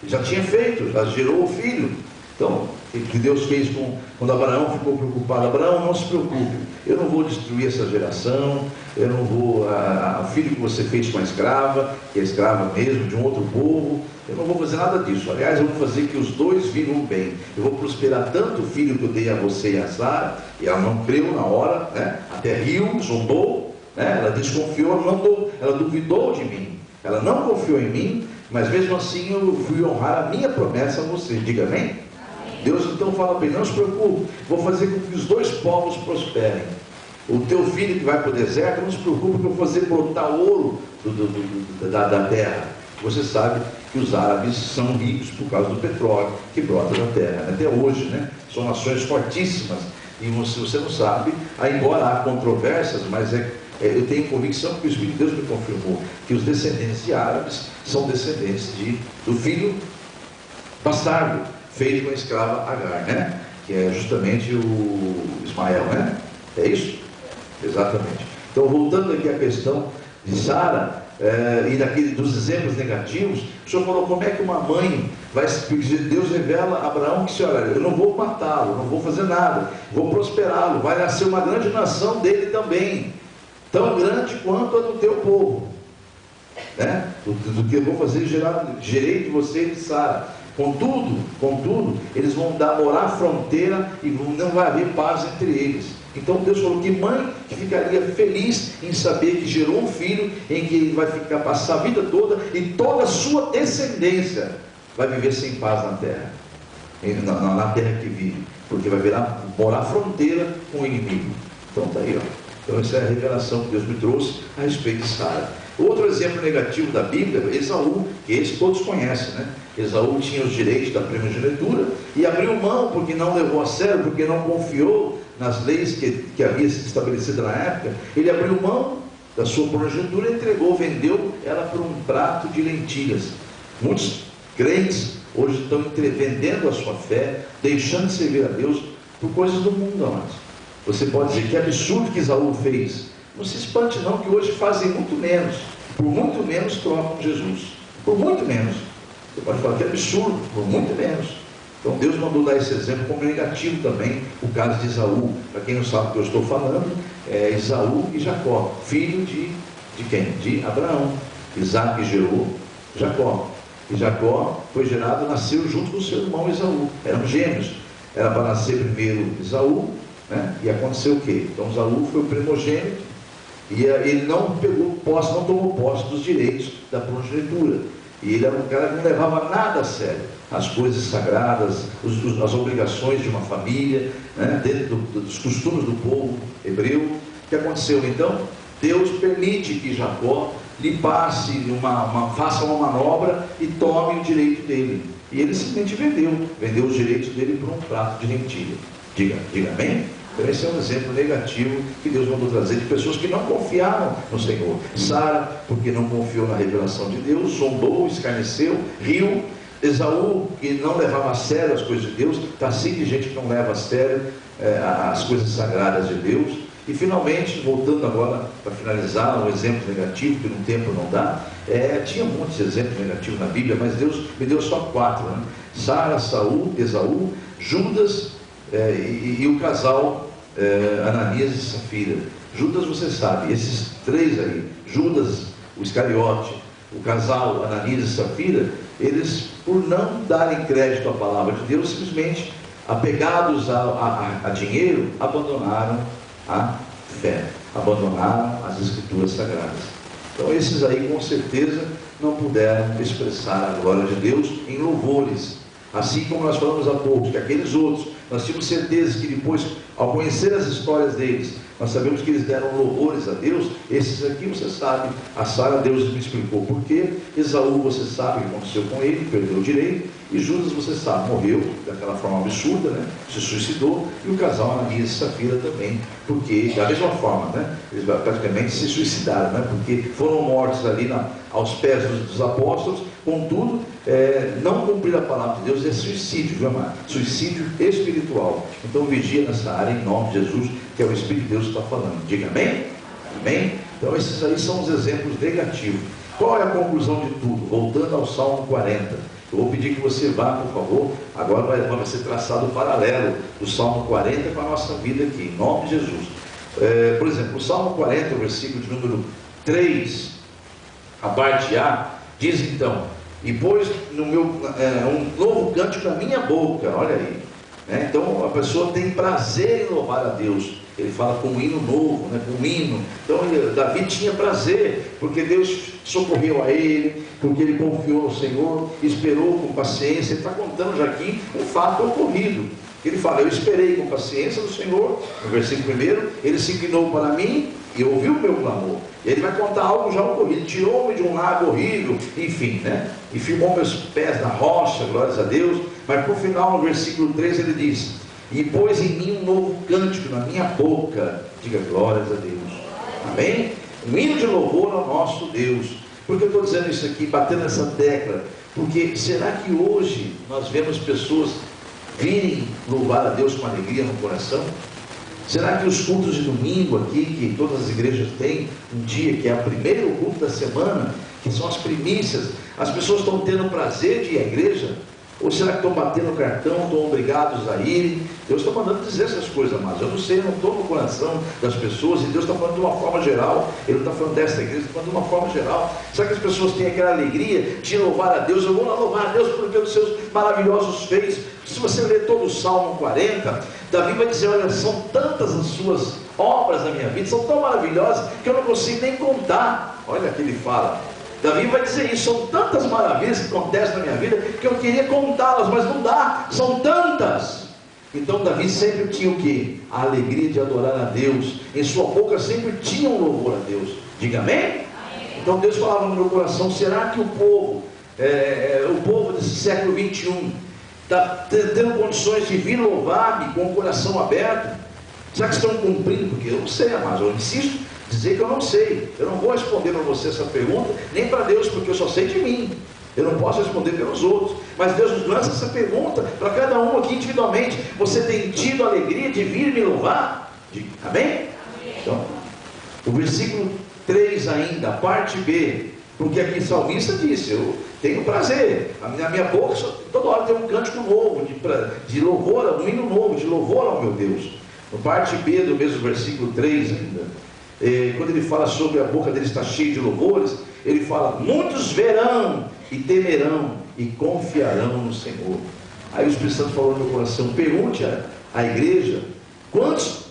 já tinha feito, já gerou o filho. Então, o que Deus fez quando Abraão ficou preocupado: Abraão, não se preocupe, eu não vou destruir essa geração, eu não vou, o filho que você fez com a escrava, que é escrava mesmo, de um outro povo, eu não vou fazer nada disso. Aliás, eu vou fazer que os dois vivam bem. Eu vou prosperar tanto o filho que eu dei a você e a Sara. E ela não creu na hora, né? Até riu, zombou, né? Ela desconfiou, ela duvidou de mim, ela não confiou em mim, mas mesmo assim eu fui honrar a minha promessa a você. Diga amém? Deus então fala para ele: não se preocupe, vou fazer com que os dois povos prosperem. O teu filho que vai para o deserto, não se preocupe, que eu vou fazer brotar ouro da terra. Você sabe que os árabes são ricos por causa do petróleo que brota da terra, até hoje, né? São nações fortíssimas. E se você não sabe, embora há controvérsias, mas eu tenho convicção que o Espírito de Deus me confirmou que os descendentes de árabes são descendentes do filho bastardo feito com a escrava Agar, né? Que é justamente o Ismael, né? É isso? Exatamente. Então, voltando aqui à questão de Sara, e dos exemplos negativos, o Senhor falou: como é que uma mãe vai, Deus revela a Abraão que: olha, eu não vou matá-lo, não vou fazer nada, vou prosperá-lo, vai nascer uma grande nação dele também, tão grande quanto a do teu povo, né? Do que eu vou fazer, gerei de você e de Sara. Contudo, eles vão morar à fronteira e não vai haver paz entre eles. Então Deus falou: que mãe que ficaria feliz em saber que gerou um filho em que ele vai passar a vida toda e toda a sua descendência vai viver sem paz na terra, na terra que vive, porque vai morar à fronteira com o inimigo. Então está aí, ó. Então essa é a revelação que Deus me trouxe a respeito de Sara. Outro exemplo negativo da Bíblia é Esaú, que esse todos conhecem, né? Esaú tinha os direitos da primogenitura e abriu mão, porque não levou a sério, porque não confiou nas leis que havia sido estabelecida na época. Ele abriu mão da sua primogenitura e vendeu ela por um prato de lentilhas. Muitos crentes hoje estão vendendo a sua fé, deixando de servir a Deus por coisas do mundo, amados. Você pode dizer: que absurdo que Esaú fez. Não se espante não, que hoje fazem muito menos, por muito menos trocam Jesus, por muito menos. Você pode falar: que absurdo, por muito menos. Então Deus mandou dar esse exemplo como negativo também, o caso de Esaú. Para quem não sabe o que eu estou falando, é Esaú e Jacó, filho de quem? De Abraão. Isaac gerou Jacó, e Jacó foi gerado, nasceu junto com o seu irmão Esaú, eram gêmeos. Era para nascer primeiro Esaú, né? E aconteceu o quê? Então Esaú foi o primogênito, e ele não tomou posse dos direitos da primogenitura. E ele era um cara que não levava nada a sério. As coisas sagradas, as obrigações de uma família, né, dentro dos costumes do povo hebreu. O que aconteceu então? Deus permite que Jacó lhe passe faça uma manobra e tome o direito dele. E ele simplesmente vendeu os direitos dele por um prato de lentilha. Diga amém? Então esse é um exemplo negativo que Deus mandou trazer de pessoas que não confiaram no Senhor. Sara, porque não confiou na revelação de Deus, zombou, escarneceu, riu. Esaú, que não levava a sério as coisas de Deus. Está assim de gente que não leva a sério as coisas sagradas de Deus. E finalmente, voltando agora para finalizar, um exemplo negativo que no tempo não dá, tinha muitos exemplos negativos na Bíblia, mas Deus me deu só 4, né? Sara, Saul, Esaú, Judas e o casal Ananias e Safira. Judas, você sabe, esses 3 aí, Judas, o Iscariote, o casal Ananias e Safira, eles, por não darem crédito à palavra de Deus, simplesmente, apegados a dinheiro, abandonaram a fé, abandonaram as escrituras sagradas. Então esses aí com certeza não puderam expressar a glória de Deus em louvores, assim como nós falamos há pouco, que aqueles outros, nós tínhamos certeza que depois, ao conhecer as histórias deles, nós sabemos que eles deram louvores a Deus. Esses aqui você sabe, a Sara, Deus me explicou por quê. Esaú, você sabe o que aconteceu com ele, perdeu o direito. E Judas, você sabe, morreu daquela forma absurda, né? Se suicidou. E o casal Ananias e Safira também, porque da mesma forma, né? Eles praticamente se suicidaram, né? Porque foram mortos ali aos pés dos apóstolos. Contudo, não cumprir a palavra de Deus é suicídio, viu, amado? Suicídio espiritual. Então vigia nessa área em nome de Jesus, que é o Espírito de Deus que está falando. Diga amém? Amém? Então esses aí são os exemplos negativos. Qual é a conclusão de tudo? Voltando ao Salmo 40. Eu vou pedir que você vá, por favor. Agora vai ser traçado o paralelo do Salmo 40 com a nossa vida aqui, em nome de Jesus. Por exemplo, o Salmo 40, o versículo de número 3, a parte A, diz então: e pôs um novo cântico na minha boca. Olha aí, né? Então a pessoa tem prazer em louvar a Deus. Ele fala com um hino novo, né? Com um hino. Então Davi tinha prazer, porque Deus socorreu a ele, porque ele confiou no Senhor, esperou com paciência. Ele está contando já aqui um fato ocorrido. Ele fala: eu esperei com paciência no Senhor. No versículo 1, ele se inclinou para mim e ouviu o meu clamor. Ele vai contar algo já ocorrido. Tirou-me de um lago horrível, enfim, né? E firmou meus pés na rocha, glórias a Deus. Mas por final, no versículo 3, ele diz: e pôs em mim um novo cântico na minha boca. Diga glórias a Deus. Amém? Um hino de louvor ao nosso Deus. Por que eu estou dizendo isso aqui, batendo essa tecla? Porque será que hoje nós vemos pessoas virem louvar a Deus com alegria no coração? Será que os cultos de domingo aqui, que todas as igrejas têm, um dia que é o primeiro culto da semana, que são as primícias, as pessoas estão tendo prazer de ir à igreja? Ou será que estão batendo cartão, estão obrigados a irem? Deus está mandando dizer essas coisas, mas eu não sei, eu não estou no coração das pessoas, e Deus está falando de uma forma geral. Ele não está falando desta igreja, está falando de uma forma geral. Será que as pessoas têm aquela alegria de louvar a Deus? Eu vou lá louvar a Deus pelos seus maravilhosos feitos. Se você ler todo o Salmo 40, Davi vai dizer: olha, são tantas as suas obras na minha vida, são tão maravilhosas, que eu não consigo nem contar. Olha que ele fala. Davi vai dizer isso: são tantas maravilhas que acontecem na minha vida, que eu queria contá-las, mas não dá, são tantas. Então Davi sempre tinha o quê? A alegria de adorar a Deus. Em sua boca sempre tinha um louvor a Deus. Diga amém? Amém. Então Deus falava no meu coração: será que o povo desse século 21 está tendo condições de vir louvar-me com o coração aberto? Será que estão cumprindo? Porque eu não sei, amados, eu insisto dizer que eu não sei. Eu não vou responder para você essa pergunta, nem para Deus, porque eu só sei de mim. Eu não posso responder pelos outros. Mas Deus nos lança essa pergunta para cada um aqui individualmente: você tem tido a alegria de vir me louvar? Amém? Amém. Então, o versículo 3 ainda, a parte B, porque aqui o salmista disse: eu tenho prazer, na minha boca toda hora tem um cântico novo, de louvor, um hino novo, de louvor ao meu Deus. No parte B do mesmo versículo 3 ainda, quando ele fala sobre a boca dele estar cheia de louvores, ele fala: muitos verão e temerão e confiarão no Senhor. Aí o Espírito Santo falou no meu coração: pergunte à igreja, quantos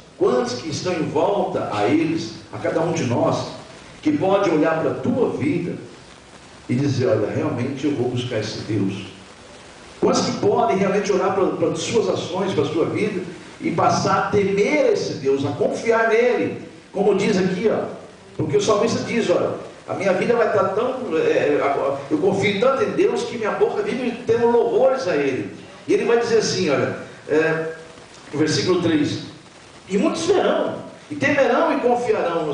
que estão em volta a eles, a cada um de nós, que pode olhar para a tua vida e dizer: olha, realmente eu vou buscar esse Deus. Quantos que podem realmente olhar para as suas ações, para a sua vida, e passar a temer esse Deus, a confiar nele, como diz aqui, ó, porque o salmista diz: olha, a minha vida vai estar tão, eu confio tanto em Deus, que minha boca vive tendo louvores a ele. E ele vai dizer assim, olha, no versículo 3: e muitos verão, e temerão e confiarão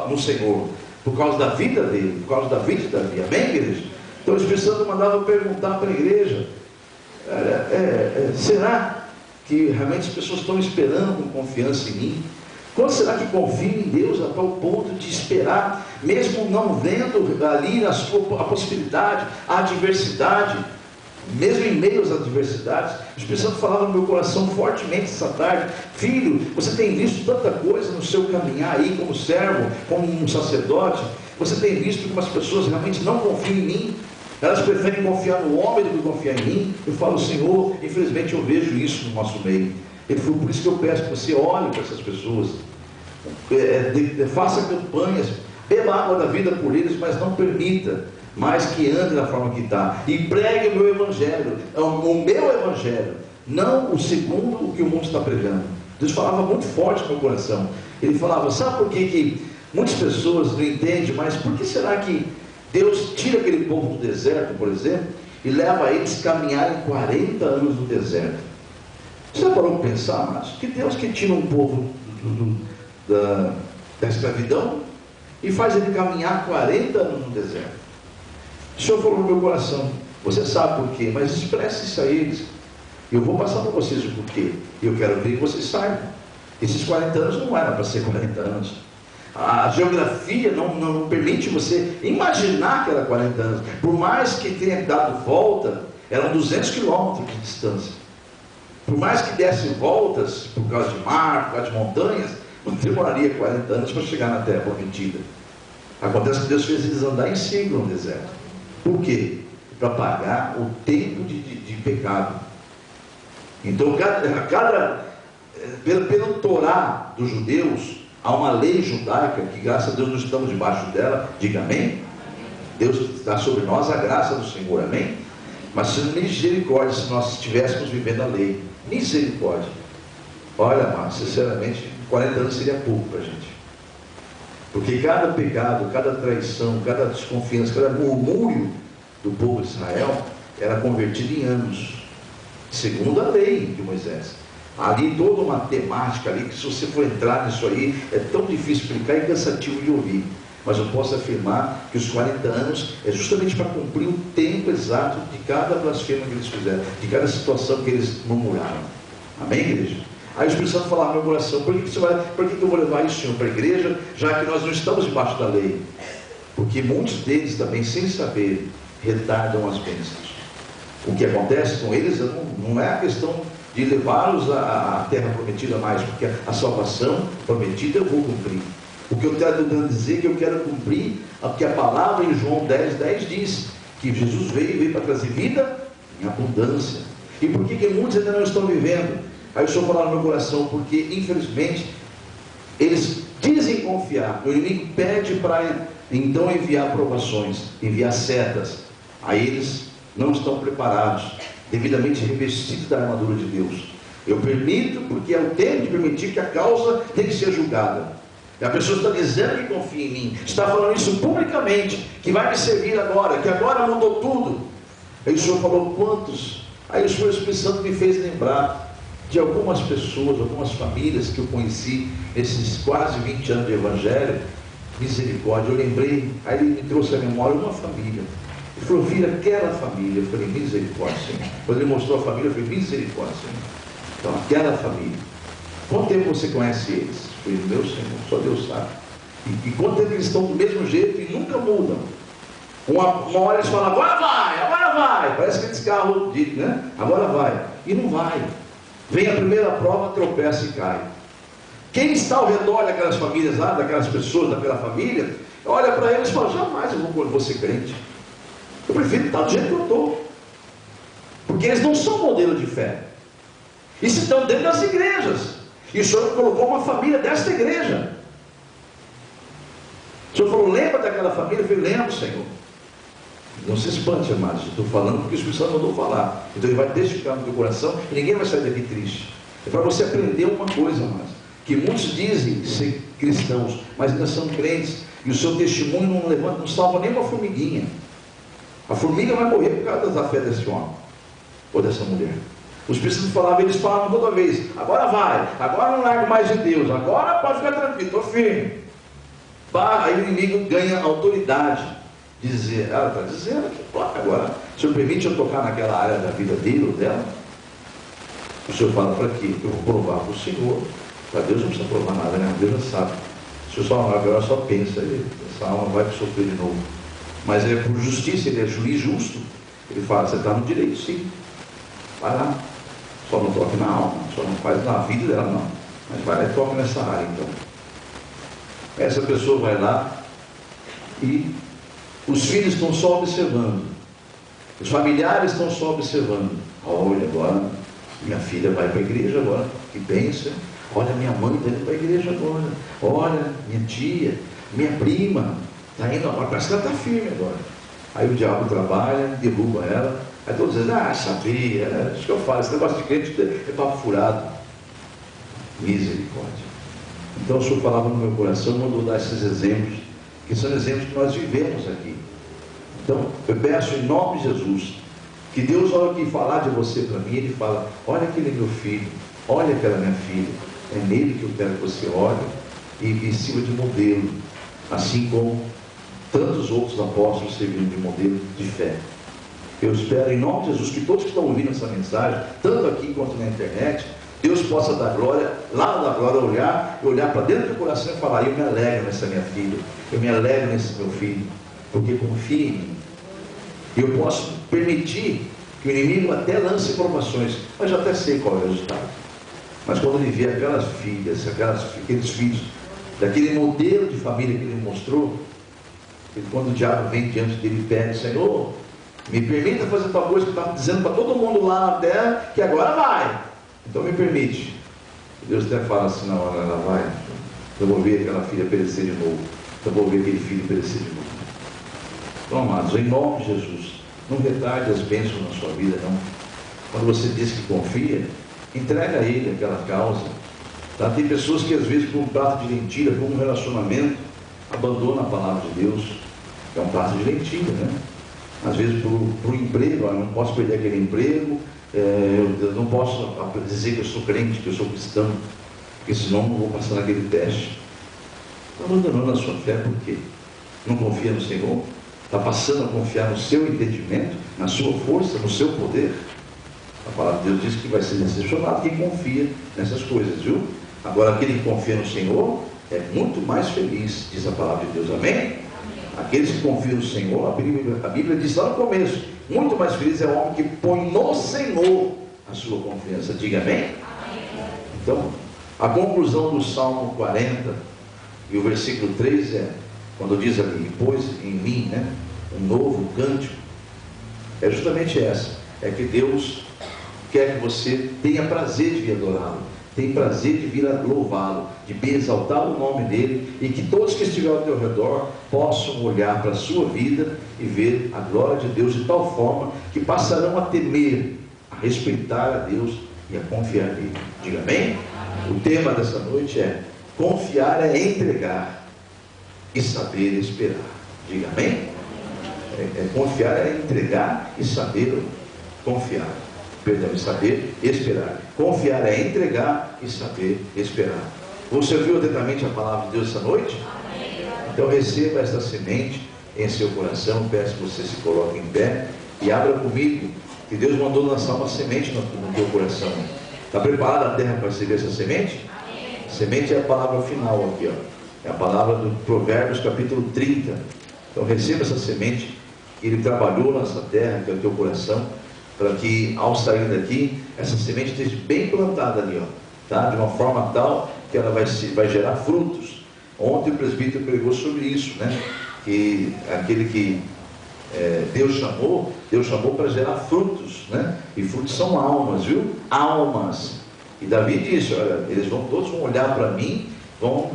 no Senhor, por causa da vida dele, por causa da vida de Davi. Amém, igreja? Então o Espírito Santo mandava perguntar para a igreja: será que realmente as pessoas estão esperando com confiança em mim? Quando será que confiam em Deus a tal ponto de esperar, mesmo não vendo ali a possibilidade, a adversidade, mesmo em meio às adversidades? O Espírito Santo falava no meu coração fortemente essa tarde: filho, você tem visto tanta coisa no seu caminhar aí, como servo, como um sacerdote, você tem visto como as pessoas realmente não confiam em mim, elas preferem confiar no homem do que confiar em mim. Eu falo: Senhor, infelizmente eu vejo isso no nosso meio. Ele falou: por isso que eu peço que você olhe para essas pessoas, faça campanhas, beba água da vida por eles, mas não permita mais que ande da forma que está, e pregue o meu evangelho, o meu evangelho, não o segundo o que o mundo está pregando. Deus falava muito forte no meu coração. Ele falava: sabe por que muitas pessoas não entendem, mas por que será que Deus tira aquele povo do deserto, por exemplo, e leva eles caminharem 40 anos no deserto? Você já parou para pensar, mas que Deus que tira um povo da escravidão e faz ele caminhar 40 anos no deserto? O Senhor falou no meu coração: você sabe por quê, mas expresse isso a eles. Eu vou passar para vocês o porquê. E eu quero ver que vocês saibam. Esses 40 anos não eram para ser 40 anos. A geografia não permite você imaginar que era 40 anos. Por mais que tenha dado volta, eram 200 quilômetros de distância. Por mais que desse voltas, por causa de mar, por causa de montanhas, não demoraria 40 anos para chegar na terra prometida. Acontece que Deus fez eles andar em círculo no deserto. Por quê? Para pagar o tempo de pecado. Então, pelo Torá dos judeus, há uma lei judaica que, graças a Deus, nós estamos debaixo dela. Diga amém. Deus dá sobre nós a graça do Senhor, amém? Mas misericórdia se nós estivéssemos vivendo a lei. Misericórdia. Olha, mano, sinceramente, 40 anos seria pouco para a gente. Porque cada pecado, cada traição, cada desconfiança, cada murmúrio do povo de Israel era convertido em anos, segundo a lei de Moisés. Ali toda uma temática ali, que se você for entrar nisso aí, é tão difícil explicar e cansativo de ouvir. Mas eu posso afirmar que os 40 anos é justamente para cumprir o tempo exato de cada blasfêmia que eles fizeram, de cada situação que eles murmuraram. Amém, igreja? Aí o Espírito Santo falava no meu coração: por que eu vou levar isso, Senhor, para a igreja, já que nós não estamos debaixo da lei? Porque muitos deles também, sem saber, retardam as bênçãos. O que acontece com eles não é a questão de levá-los à terra prometida mais, porque a salvação prometida eu vou cumprir. O que eu estou tentando dizer é que eu quero cumprir o que a palavra em João 10:10 diz, que Jesus veio para trazer vida em abundância. E por que muitos ainda não estão vivendo? Aí o Senhor falou no meu coração: porque infelizmente eles dizem confiar, o inimigo pede para então enviar provações, enviar setas. Aí eles não estão preparados, devidamente revestidos da armadura de Deus. Eu permito porque é o tempo de permitir que a causa tem que ser julgada. E a pessoa está dizendo que confia em mim, está falando isso publicamente, que vai me servir agora, que agora mudou tudo. Aí o Senhor falou: quantos? Aí o Espírito Santo me fez lembrar de algumas pessoas, algumas famílias que eu conheci nesses quase 20 anos de evangelho. Misericórdia, eu lembrei, aí ele me trouxe à memória uma família. Ele falou: filha, aquela família. Eu falei: misericórdia, Senhor. Quando ele mostrou a família, eu falei: misericórdia, Senhor. Então, aquela família. Quanto tempo você conhece eles? Eu falei: meu Senhor, só Deus sabe. E quanto tempo eles estão do mesmo jeito e nunca mudam? Uma hora eles falam: agora vai. Parece aqueles carros, né? Agora vai. E não vai. Vem a primeira prova, tropeça e cai. Quem está ao redor daquelas famílias lá, daquelas pessoas, daquela família, olha para eles e fala: jamais eu vou ser crente. Eu prefiro estar do jeito que eu estou. Porque eles não são modelo de fé. E se estão dentro das igrejas. E o Senhor colocou uma família desta igreja. O Senhor falou: lembra daquela família? Eu falei: lembro, Senhor. Não se espante, amados, estou falando porque o Espírito Santo mandou falar. Então ele vai testificar no teu coração e ninguém vai sair daqui triste. É para você aprender uma coisa, amados, que muitos dizem ser cristãos, mas ainda são crentes, e o seu testemunho não levanta, não salva nem uma formiguinha. A formiga vai morrer por causa da fé desse homem ou dessa mulher. Os Espíritos falavam, eles falavam toda vez: agora vai, agora não largo mais de Deus, agora pode ficar tranquilo, estou firme. Aí o inimigo ganha autoridade de dizer, ela está dizendo que pode, agora o Senhor permite eu tocar naquela área da vida dele ou dela? O Senhor fala, para quê? Eu vou provar para o Senhor. Para Deus não precisa provar nada, né? Deus já sabe. Se o Senhor agora só pensa, essa alma vai sofrer de novo. Mas é por justiça, ele é juiz justo. Ele fala, você está no direito, sim. Vai lá. Só não toque na alma, só não faz na vida dela, não. Mas vai lá e toque nessa área, então. Essa pessoa vai lá e os filhos estão só observando. Os familiares estão só observando. Olha, agora minha filha vai para a igreja agora, que pensa. Olha, minha mãe está indo para a igreja agora. Olha, minha tia, minha prima está indo agora. Parece que ela está firme agora. Aí o diabo trabalha, derruba ela. Aí todos dizem, sabia, isso que eu falo, esse negócio de crente é papo furado. Misericórdia. Então o Senhor falava no meu coração, mandou dar esses exemplos, que são exemplos que nós vivemos aqui. Então eu peço em nome de Jesus, que Deus, na hora que falar de você para mim, Ele fala, olha aquele meu filho, olha aquela minha filha, é nele que eu quero que você olhe e sirva de modelo, assim como tantos outros apóstolos serviram de modelo de fé. Eu espero em nome de Jesus que todos que estão ouvindo essa mensagem, tanto aqui quanto na internet, Deus possa dar glória, lá da glória olhar para dentro do coração e falar, eu me alegro nessa minha filha, eu me alegro nesse meu filho, porque confia em mim. Eu posso permitir que o inimigo até lance provações, mas eu até sei qual é o resultado. Mas quando ele vê aquelas filhas, aqueles filhos, daquele modelo de família que ele mostrou, quando o diabo vem diante dele e pede, Senhor, me permita fazer tal coisa que eu estava dizendo para todo mundo lá na terra, que agora vai. Então me permite. Deus até fala assim na hora, ela vai, eu vou ver aquela filha perecer de novo, eu vou ver aquele filho perecer de novo. Então, amados, em nome de Jesus, não retarde as bênçãos na sua vida, não. Quando você diz que confia, entrega a Ele aquela causa. Tá? Tem pessoas que às vezes por um prato de lentilha, por um relacionamento, abandonam a palavra de Deus. É um prato de lentilha, né? Às vezes por um emprego, eu não posso perder aquele emprego, eu não posso dizer que eu sou crente, que eu sou cristão, porque senão não vou passar naquele teste. Está abandonando a sua fé por quê? Não confia no Senhor? Está passando a confiar no seu entendimento, na sua força, no seu poder? A palavra de Deus diz que vai ser decepcionado quem confia nessas coisas, viu? Agora, aquele que confia no Senhor é muito mais feliz, diz a palavra de Deus, amém? Aqueles que confiam no Senhor, a Bíblia diz lá no começo, muito mais feliz é o homem que põe no Senhor a sua confiança, diga amém? Então, a conclusão do Salmo 40 e o versículo 3 é, quando diz ali, pôs em mim, né, um novo cântico, é justamente essa, é que Deus quer que você tenha prazer de vir adorá-lo, tem prazer de vir a louvá-lo, de vir exaltar o nome dele, e que todos que estiverem ao teu redor possam olhar para a sua vida e ver a glória de Deus de tal forma que passarão a temer, a respeitar a Deus e a confiar nele. Diga amém? O tema dessa noite é: confiar é entregar e saber esperar. Diga amém? Confiar é entregar e saber confiar. Perdão, e saber esperar. Confiar é entregar e saber esperar. Você ouviu atentamente a palavra de Deus essa noite? Amém. Então receba esta semente em seu coração. Peço que você se coloque em pé e abra comigo, que Deus mandou lançar uma semente no teu coração. Está preparada a terra para receber essa semente? Amém. Semente é a palavra final aqui, ó. É a palavra do Provérbios capítulo 30. Então receba essa semente que Ele trabalhou nessa terra, que é o teu coração, para que ao sair daqui, essa semente esteja bem plantada ali, ó, tá? De uma forma tal que ela vai gerar frutos. Ontem o presbítero pregou sobre isso, né? Que aquele que Deus chamou para gerar frutos, né? E frutos são almas, viu? Almas. E Davi disse, olha, todos vão olhar para mim, vão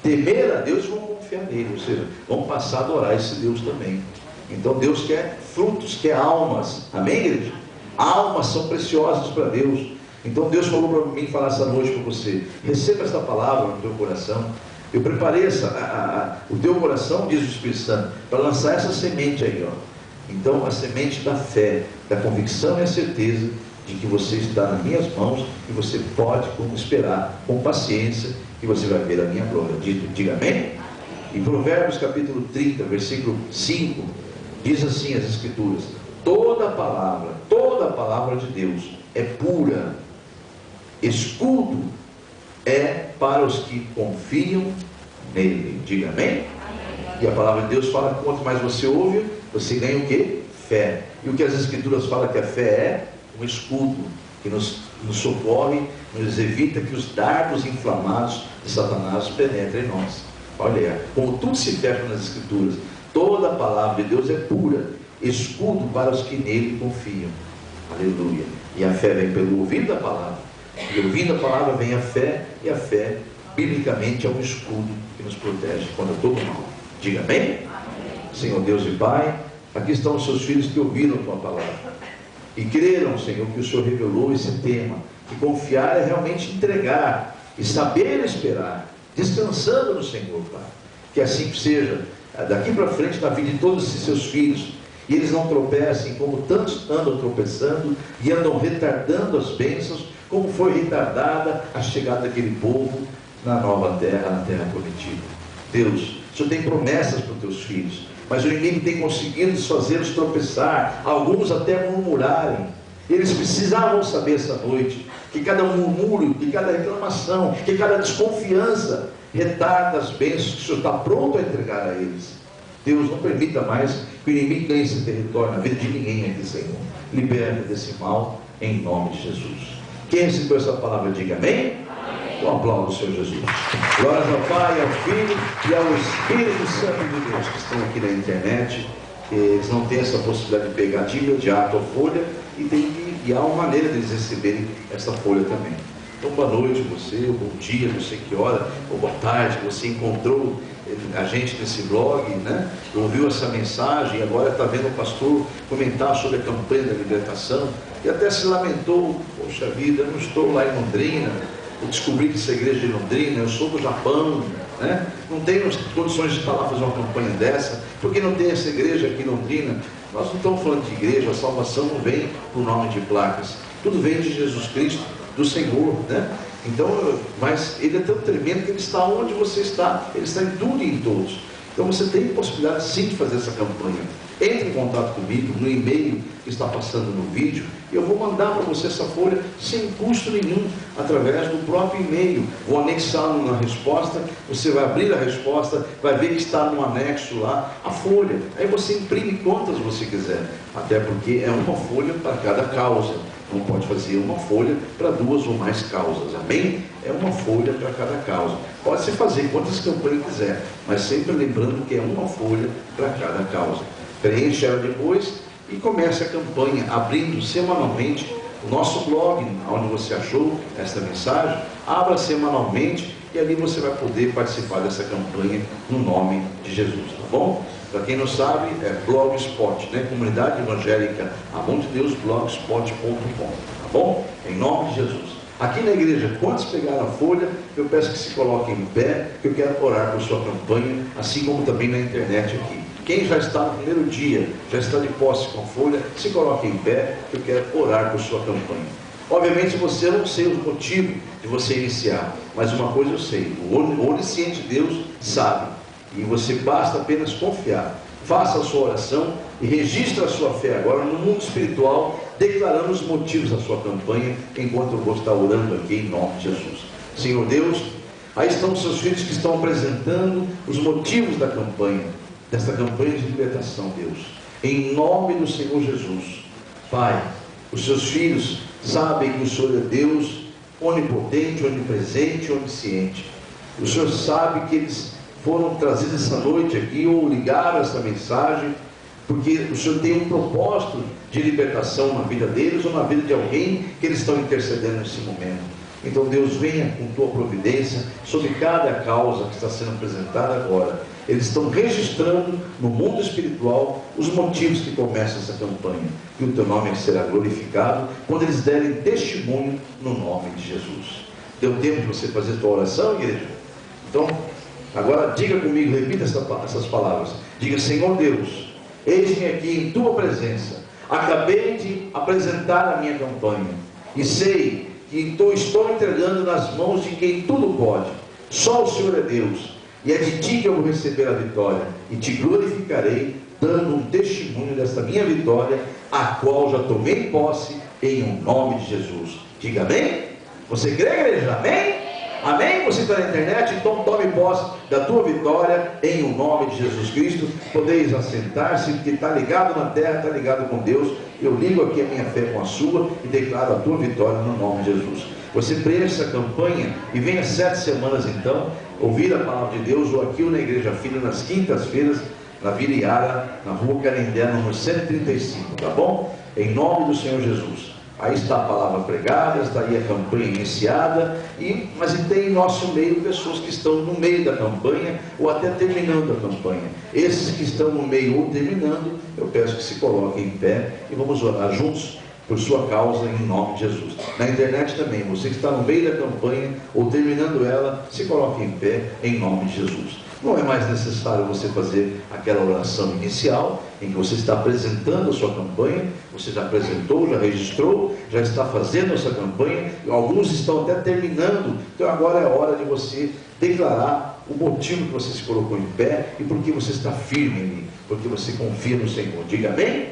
temer a Deus e vão confiar nele, ou seja, vão passar a adorar esse Deus também. Então Deus quer frutos, quer almas. Amém, igreja? Almas são preciosas para Deus. Então Deus falou para mim falar essa noite para você: receba esta palavra no teu coração. Eu preparei o teu coração, diz o Espírito Santo, para lançar essa semente aí, ó. Então, a semente da fé, da convicção e a certeza de que você está nas minhas mãos e você pode esperar com paciência que você vai ver a minha glória. Diga amém? Em Provérbios capítulo 30, versículo 5, diz assim as Escrituras: toda palavra de Deus é pura, escudo é para os que confiam nele. Diga amém? E a palavra de Deus fala que quanto mais você ouve, você ganha o que? Fé. E o que as Escrituras falam que a fé é? Um escudo que nos socorre, nos evita que os dardos inflamados de Satanás penetrem em nós. Olha, como tudo se fecha nas Escrituras, toda a palavra de Deus é pura, escudo para os que nele confiam. Aleluia. E a fé vem pelo ouvido da palavra, e ouvindo a palavra vem a fé, e a fé biblicamente é um escudo que nos protege contra todo mal. Diga amém? Senhor Deus e Pai, aqui estão os seus filhos que ouviram a tua palavra e creram, Senhor, que o Senhor revelou esse tema. E confiar é realmente entregar e saber esperar, descansando no Senhor, Pai. Que assim seja daqui para frente na vida de todos esses seus filhos, e eles não tropecem como tantos andam tropeçando e andam retardando as bênçãos, como foi retardada a chegada daquele povo na nova terra, na terra prometida. Deus, o Senhor tem promessas para os teus filhos, mas o inimigo tem conseguido desfazê-los tropeçar, alguns até murmurarem. Eles precisavam saber essa noite que cada murmúrio, que cada reclamação, que cada desconfiança retarda as bênçãos que o Senhor está pronto a entregar a eles. Deus, não permita mais que o inimigo ganhe esse território na vida de ninguém aqui, Senhor. Liberta desse mal, em nome de Jesus. Quem recebeu essa palavra, diga amém. Um aplauso ao Senhor Jesus. Glórias ao Pai, ao Filho e ao Espírito Santo de Deus, que estão aqui na internet. Eles não têm essa possibilidade de pegar de imediato a folha, e há uma maneira deles receberem essa folha também. Então, boa noite você, bom dia, não sei que hora, ou boa tarde, você encontrou a gente nesse blog, né? Ouviu essa mensagem, agora está vendo o pastor comentar sobre a campanha da libertação, e até se lamentou: poxa vida, eu não estou lá em Londrina, eu descobri que essa igreja de Londrina, eu sou do Japão, né? Não tenho condições de estar lá fazer uma campanha dessa, porque não tem essa igreja aqui em Londrina. Nós não estamos falando de igreja, a salvação não vem por nome de placas, tudo vem de Jesus Cristo, do Senhor, né? Então, mas Ele é tão tremendo que Ele está onde você está, Ele está em tudo e em todos. Então você tem possibilidade sim de fazer essa campanha. Entre em contato comigo no e-mail que está passando no vídeo, e eu vou mandar para você essa folha sem custo nenhum, através do próprio e-mail. Vou anexar na resposta, você vai abrir a resposta, vai ver que está no anexo lá a folha. Aí você imprime quantas você quiser, até porque é uma folha para cada causa. Não pode fazer uma folha para duas ou mais causas, amém? É uma folha para cada causa. Pode-se fazer quantas campanhas quiser, mas sempre lembrando que é uma folha para cada causa. Preencha ela depois e comece a campanha, abrindo semanalmente o nosso blog, onde você achou esta mensagem. Abra semanalmente e ali você vai poder participar dessa campanha no nome de Jesus, tá bom? Para quem não sabe, é Blogspot, né? Comunidade Evangélica Amor de Deus, blogspot.com, tá bom? Em nome de Jesus. Aqui na igreja, quantos pegaram a folha, eu peço que se coloquem em pé, que eu quero orar por sua campanha, assim como também na internet aqui. Quem já está no primeiro dia, já está de posse com a folha, se coloque em pé, que eu quero orar por sua campanha. Obviamente você não sei o motivo de você iniciar, mas uma coisa eu sei: o onisciente Deus sabe. E você basta apenas confiar. Faça a sua oração e registre a sua fé agora no mundo espiritual, declarando os motivos da sua campanha, enquanto eu vou estar orando aqui em nome de Jesus. Senhor Deus, aí estão os seus filhos que estão apresentando os motivos da campanha, desta campanha de libertação, Deus. Em nome do Senhor Jesus. Pai, os seus filhos sabem que o Senhor é Deus onipotente, onipresente, onisciente. O Senhor sabe que eles foram trazidos essa noite aqui, ou ligaram essa mensagem, porque o Senhor tem um propósito de libertação na vida deles, ou na vida de alguém que eles estão intercedendo nesse momento. Então Deus, venha com tua providência sobre cada causa que está sendo apresentada agora. Eles estão registrando no mundo espiritual os motivos que começam essa campanha, e o teu nome será glorificado quando eles derem testemunho no nome de Jesus. Deu tempo de você fazer a tua oração, igreja? Então, agora diga comigo, repita essas palavras. Diga: Senhor Deus, eis-me aqui em tua presença. Acabei de apresentar a minha campanha e sei que estou entregando nas mãos de quem tudo pode. Só o Senhor é Deus, e é de ti que eu vou receber a vitória, e te glorificarei, dando um testemunho desta minha vitória, a qual já tomei posse em um nome de Jesus. Diga amém. Você crê, igreja? Amém? Amém? Você está na internet? Então tome posse da tua vitória em o nome de Jesus Cristo. Podeis assentar-se, porque está ligado na terra, está ligado com Deus. Eu ligo aqui a minha fé com a sua e declaro a tua vitória no nome de Jesus. Você preencha essa campanha e venha 7 semanas então ouvir a palavra de Deus, ou aqui ou na Igreja Filha, nas quintas-feiras, na Vila Iara, na rua Canindé, número 135, tá bom? Em nome do Senhor Jesus. Aí está a palavra pregada, está aí a campanha iniciada, mas tem em nosso meio pessoas que estão no meio da campanha, ou até terminando a campanha. Esses que estão no meio ou terminando, eu peço que se coloquem em pé e vamos orar juntos por sua causa em nome de Jesus. Na internet também, você que está no meio da campanha ou terminando ela, se coloque em pé em nome de Jesus. Não é mais necessário você fazer aquela oração inicial, em que você está apresentando a sua campanha. Você já apresentou, já registrou, já está fazendo essa campanha, alguns estão até terminando. Então agora é a hora de você declarar o motivo que você se colocou em pé e porque você está firme em mim, porque você confia no Senhor. Diga amém?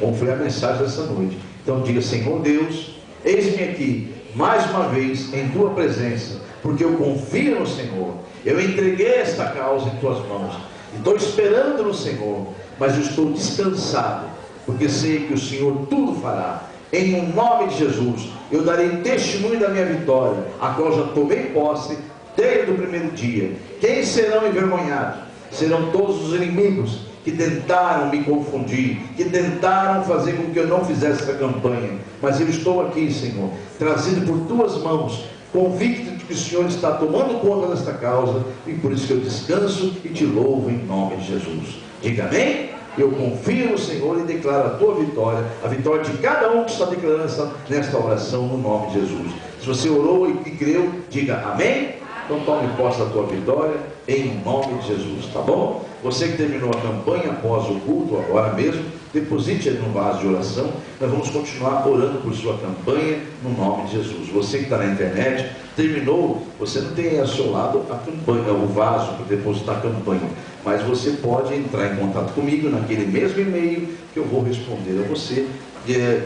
Bom, foi a mensagem dessa noite. Então diga: Senhor Deus, eis-me aqui mais uma vez em tua presença, porque eu confio no Senhor. Eu entreguei esta causa em tuas mãos, estou esperando no Senhor, mas eu estou descansado, porque sei que o Senhor tudo fará. Em um nome de Jesus, eu darei testemunho da minha vitória, a qual já tomei posse desde o primeiro dia. Quem serão envergonhados? Serão todos os inimigos que tentaram me confundir, que tentaram fazer com que eu não fizesse essa campanha. Mas eu estou aqui, Senhor, trazido por tuas mãos, convicto de que o Senhor está tomando conta desta causa, e por isso que eu descanso e te louvo em nome de Jesus. Diga amém? Eu confio no Senhor e declaro a tua vitória, a vitória de cada um que está declarando nesta oração no nome de Jesus. Se você orou e creu, diga amém. Então tome posse da tua vitória em nome de Jesus, tá bom? Você que terminou a campanha após o culto, agora mesmo, deposite aí no vaso de oração. Nós vamos continuar orando por sua campanha no nome de Jesus. Você que está na internet, terminou, você não tem ao seu lado a campanha, o vaso para depositar a campanha, mas você pode entrar em contato comigo naquele mesmo e-mail que eu vou responder a você,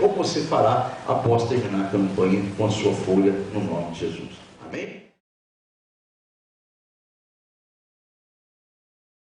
como você fará após terminar a campanha com a sua folha no nome de Jesus. Amém?